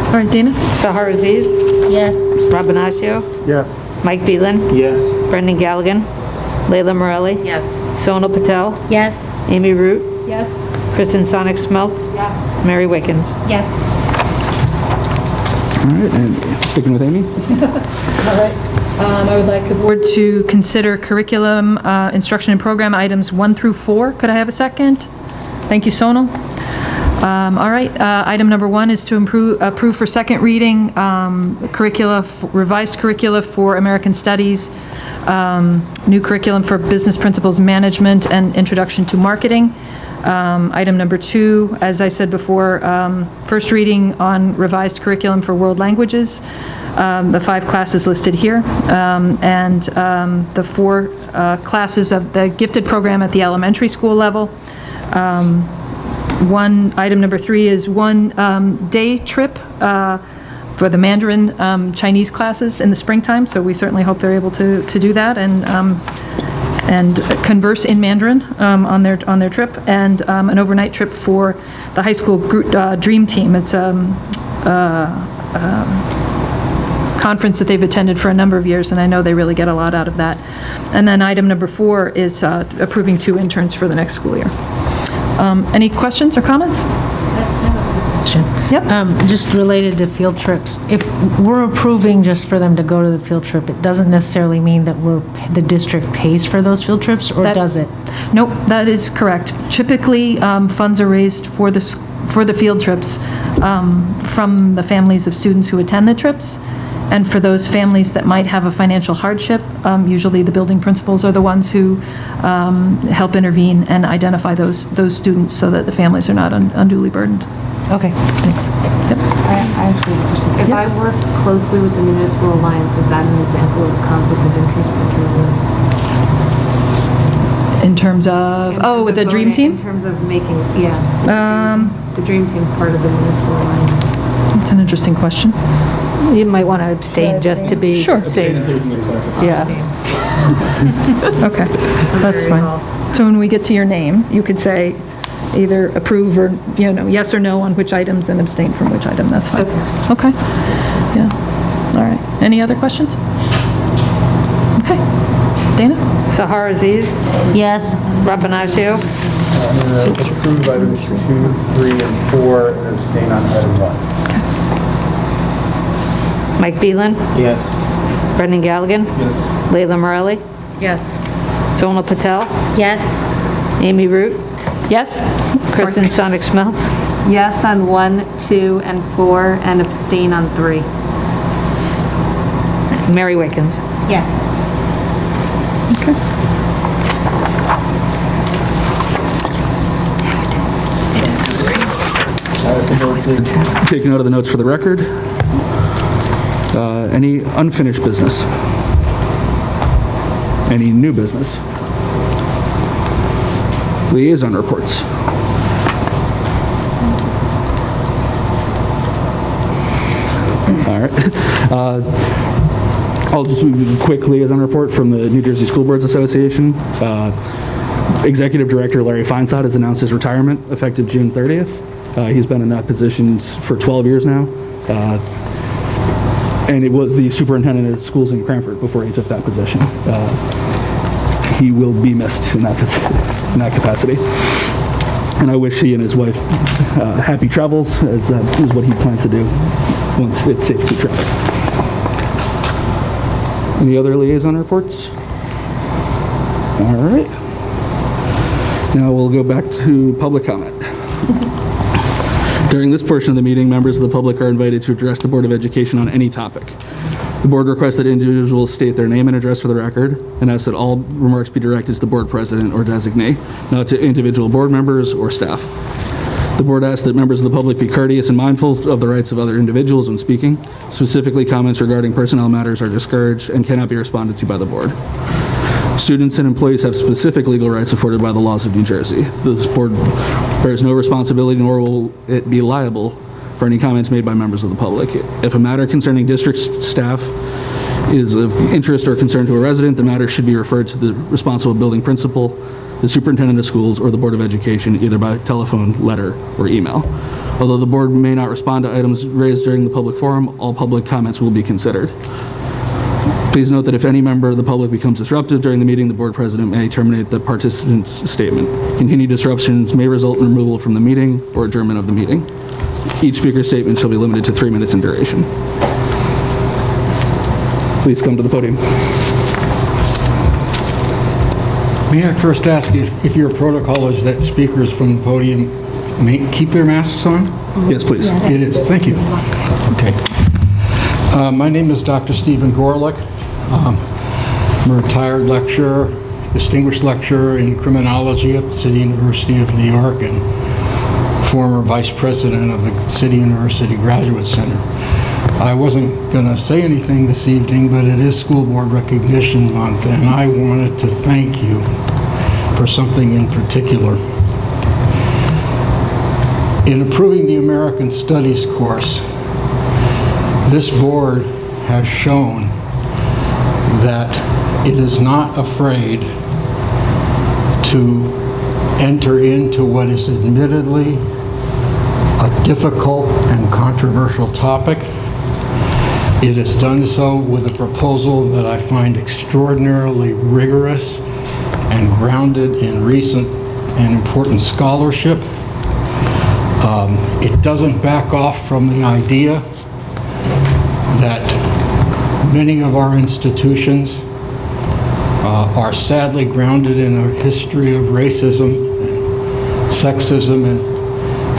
All right, Dana? Sahar Aziz? Yes. Rob Ignacio? Yes. Mike Phelan? Yes. Brendan Galligan? Leila Morelli? Yes. Sonal Patel? Yes. Amy Root? Yes. Kristen Sonic Smelt? Yes. Mary Wickens? Yes. All right, and sticking with Amy. All right. I would like the board to consider curriculum, instruction and program items 1 through 4. Could I have a second? Thank you, Sonal. All right, item number 1 is to approve for second reading revised curricula for American Studies, new curriculum for Business Principles Management and Introduction to Marketing. Item number 2, as I said before, first reading on revised curriculum for world languages, the 5 classes listed here, and the 4 classes of the gifted program at the elementary school level. Item number 3 is 1 day trip for the Mandarin Chinese classes in the springtime, so we certainly hope they're able to do that and converse in Mandarin on their trip, and an overnight trip for the high school dream team. It's a conference that they've attended for a number of years, and I know they really get a lot out of that. And then item number 4 is approving 2 interns for the next school year. Any questions or comments? Yep. Just related to field trips, if we're approving just for them to go to the field trip, it doesn't necessarily mean that the district pays for those field trips, or does it? Nope, that is correct. Typically, funds are raised for the field trips from the families of students who attend the trips. And for those families that might have a financial hardship, usually the building principals are the ones who help intervene and identify those students so that the families are not unduly burdened. Okay, thanks. Yep. I actually have a question. If I work closely with the Municipal Alliance, is that an example of conflict of interest In terms of, with the dream team? In terms of making, the dream team's part of the Municipal Alliance. That's an interesting question. You might want to abstain just to be safe. Yeah. Okay, that's fine. So when we get to your name, you could say either approve or, yes or no on which items and abstain from which item. That's fine. Okay. Yeah. All right. Any other questions? Okay. Dana? Sahar Aziz? Yes. Rob Ignacio? Approve items 2, 3, and 4, and abstain on item 1. Mike Phelan? Yes. Brendan Galligan? Yes. Leila Morelli? Yes. Sonal Patel? Yes. Amy Root? Yes. Kristen Sonic Smelt? Yes on 1, 2, and 4, and abstain on 3. Mary Wickens? Yes. Okay. Taking out of the notes for the record. Any unfinished business? Any new business? Liaison reports. All right. I'll just do a quick liaison report from the New Jersey School Boards Association. Executive Director Larry Feinstadt has announced his retirement effective June 30th. He's been in that position for 12 years now. And it was the superintendent of schools in Cranford before he took that position. he will be missed in that capacity. And I wish he and his wife happy travels, as that is what he plans to do once it's safe to travel. Any other liaison reports? All right. Now we'll go back to public comment. During this portion of the meeting, members of the public are invited to address the Board of Education on any topic. The board requests that individuals state their name and address for the record, and asks that all remarks be directed to the board president or designee, not to individual board members or staff. The board asks that members of the public be courteous and mindful of the rights of other individuals when speaking. Specifically, comments regarding personnel matters are discouraged and cannot be responded to by the board. Students and employees have specific legal rights afforded by the laws of New Jersey. This board bears no responsibility, nor will it be liable for any comments made by members of the public. If a matter concerning district staff is of interest or concern to a resident, the matter should be referred to the responsible building principal, the superintendent of schools, or the Board of Education, either by telephone, letter, or email. Although the board may not respond to items raised during the public forum, all public comments will be considered. Please note that if any member of the public becomes disruptive during the meeting, the board president may terminate the participant's statement. Continued disruptions may result in removal from the meeting or adjournment of the meeting. Each speaker's statement shall be limited to 3 minutes in duration. Please come to the podium. May I first ask if your protocol is that speakers from the podium may keep their masks on? Yes, please. It is. Thank you. Okay. My name is Dr. Stephen Gorlick. I'm a retired lecturer, distinguished lecturer in criminology at the City University of New York and former vice president of the City University Graduate Center. I wasn't going to say anything this evening, but it is School Board Recognition Month, and I wanted to thank you for something in particular. In approving the American Studies course, this board has shown that it is not afraid to enter into what is admittedly a difficult and controversial topic. It has done so with a proposal that I find extraordinarily rigorous and grounded in recent and important scholarship. It doesn't back off from the idea that many of our institutions are sadly grounded in a history of racism, and sexism, and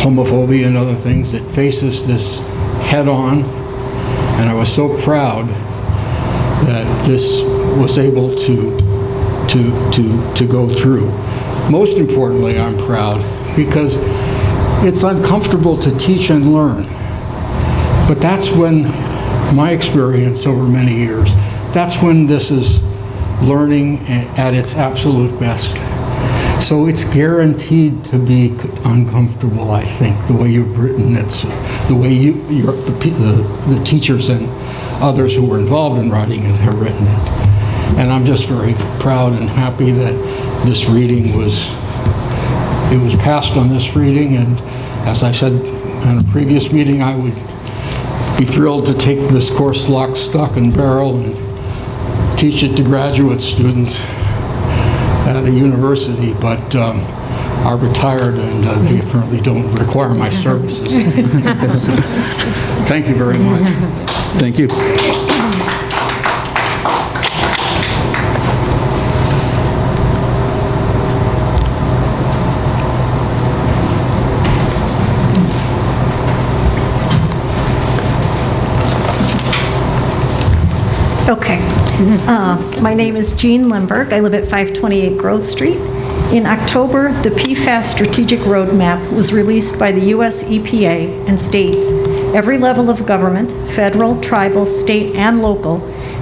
homophobia and other things. It faces this head-on, and I was so proud that this was able to go through. Most importantly, I'm proud because it's uncomfortable to teach and learn, but that's when my experience over many years, that's when this is learning at its absolute best. So it's guaranteed to be uncomfortable, I think, the way you've written it, the way the teachers and others who were involved in writing it have written it. And I'm just very proud and happy that this reading was passed on this reading, and as I said in a previous meeting, I would be thrilled to take this course lock, stock, and barrel and teach it to graduate students at a university, but are retired and they apparently don't require my services. So, thank you very much. Thank you. Okay. My name is Jean Lemberg. I live at 528 Grove Street. In October, the PFAS Strategic Roadmap was released by the U.S. EPA and states every level of government, federal, tribal, state, and local,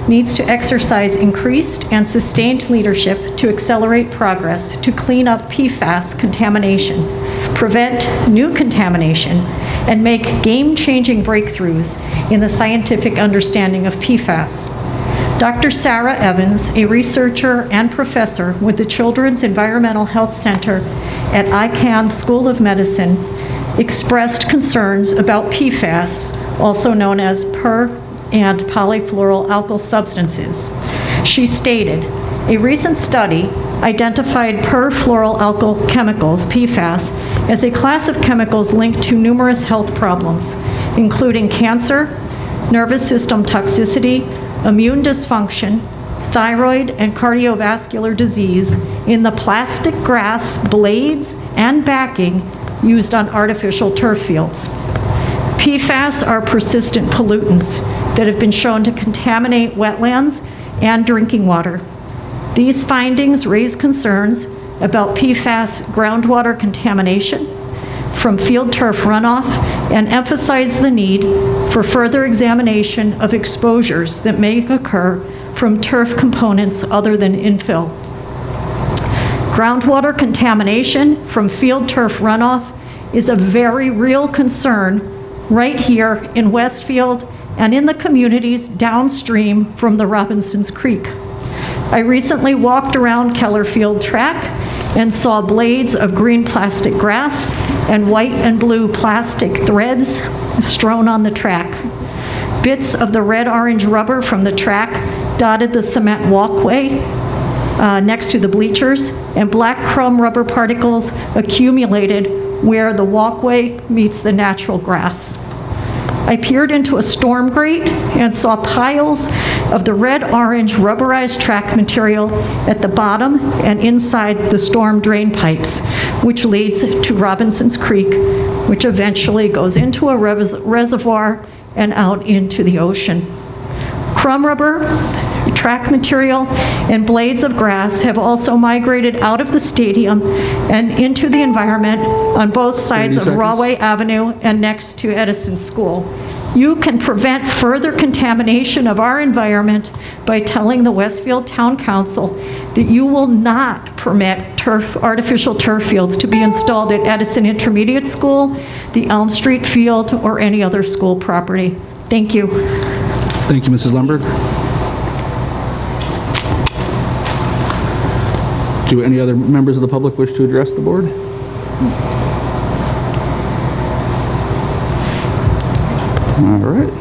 needs to exercise increased and sustained leadership to accelerate progress to clean up PFAS contamination, prevent new contamination, and make game-changing breakthroughs in the scientific understanding of PFAS. Dr. Sarah Evans, a researcher and professor with the Children's Environmental Health Center at Icahn School of Medicine, expressed concerns about PFAS, also known as per- and polyfluoroalkyl substances. She stated, A recent study identified perfluoroalkyl chemicals, PFAS, as a class of chemicals linked to numerous health problems, including cancer, nervous system toxicity, immune dysfunction, thyroid, and cardiovascular disease in the plastic grass blades and backing used on artificial turf fields. PFAS are persistent pollutants that have been shown to contaminate wetlands and drinking water. These findings raise concerns about PFAS groundwater contamination from field turf runoff and emphasize the need for further examination of exposures that may occur from turf components other than infill. Groundwater contamination from field turf runoff is a very real concern right here in Westfield and in the communities downstream from the Robinson's Creek. I recently walked around Keller Field Track and saw blades of green plastic grass and white and blue plastic threads strewn on the track. Bits of the red-orange rubber from the track dotted the cement walkway next to the bleachers, and black crumb rubber particles accumulated where the walkway meets the natural grass. I peered into a storm grate and saw piles of the red-orange rubberized track material at the bottom and inside the storm drain pipes, which leads to Robinson's Creek, which eventually goes into a reservoir and out into the ocean. Crumb rubber, track material, and blades of grass have also migrated out of the stadium and into the environment on both sides of Rawway Avenue and next to Edison School. You can prevent further contamination of our environment by telling the Westfield Town Council that you will not permit artificial turf fields to be installed at Edison Intermediate School, the Elm Street Field, or any other school property. Thank you. Thank you, Mrs. Lemberg. Do any other members of the public wish to address the board? All right.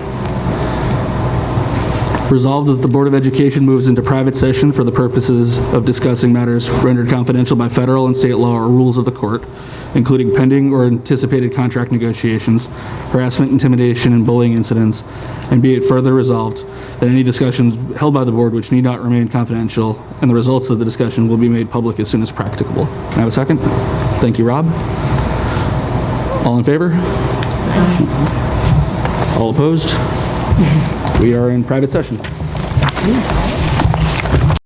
Resolved that the Board of Education moves into private session for the purposes of discussing matters rendered confidential by federal and state law or rules of the court, including pending or anticipated contract negotiations, harassment, intimidation, and bullying incidents, and be it further resolved that any discussions held by the board which need not remain confidential and the results of the discussion will be made public as soon as practicable. Can I have a second? Thank you, Rob. All in favor? All opposed? We are in private session.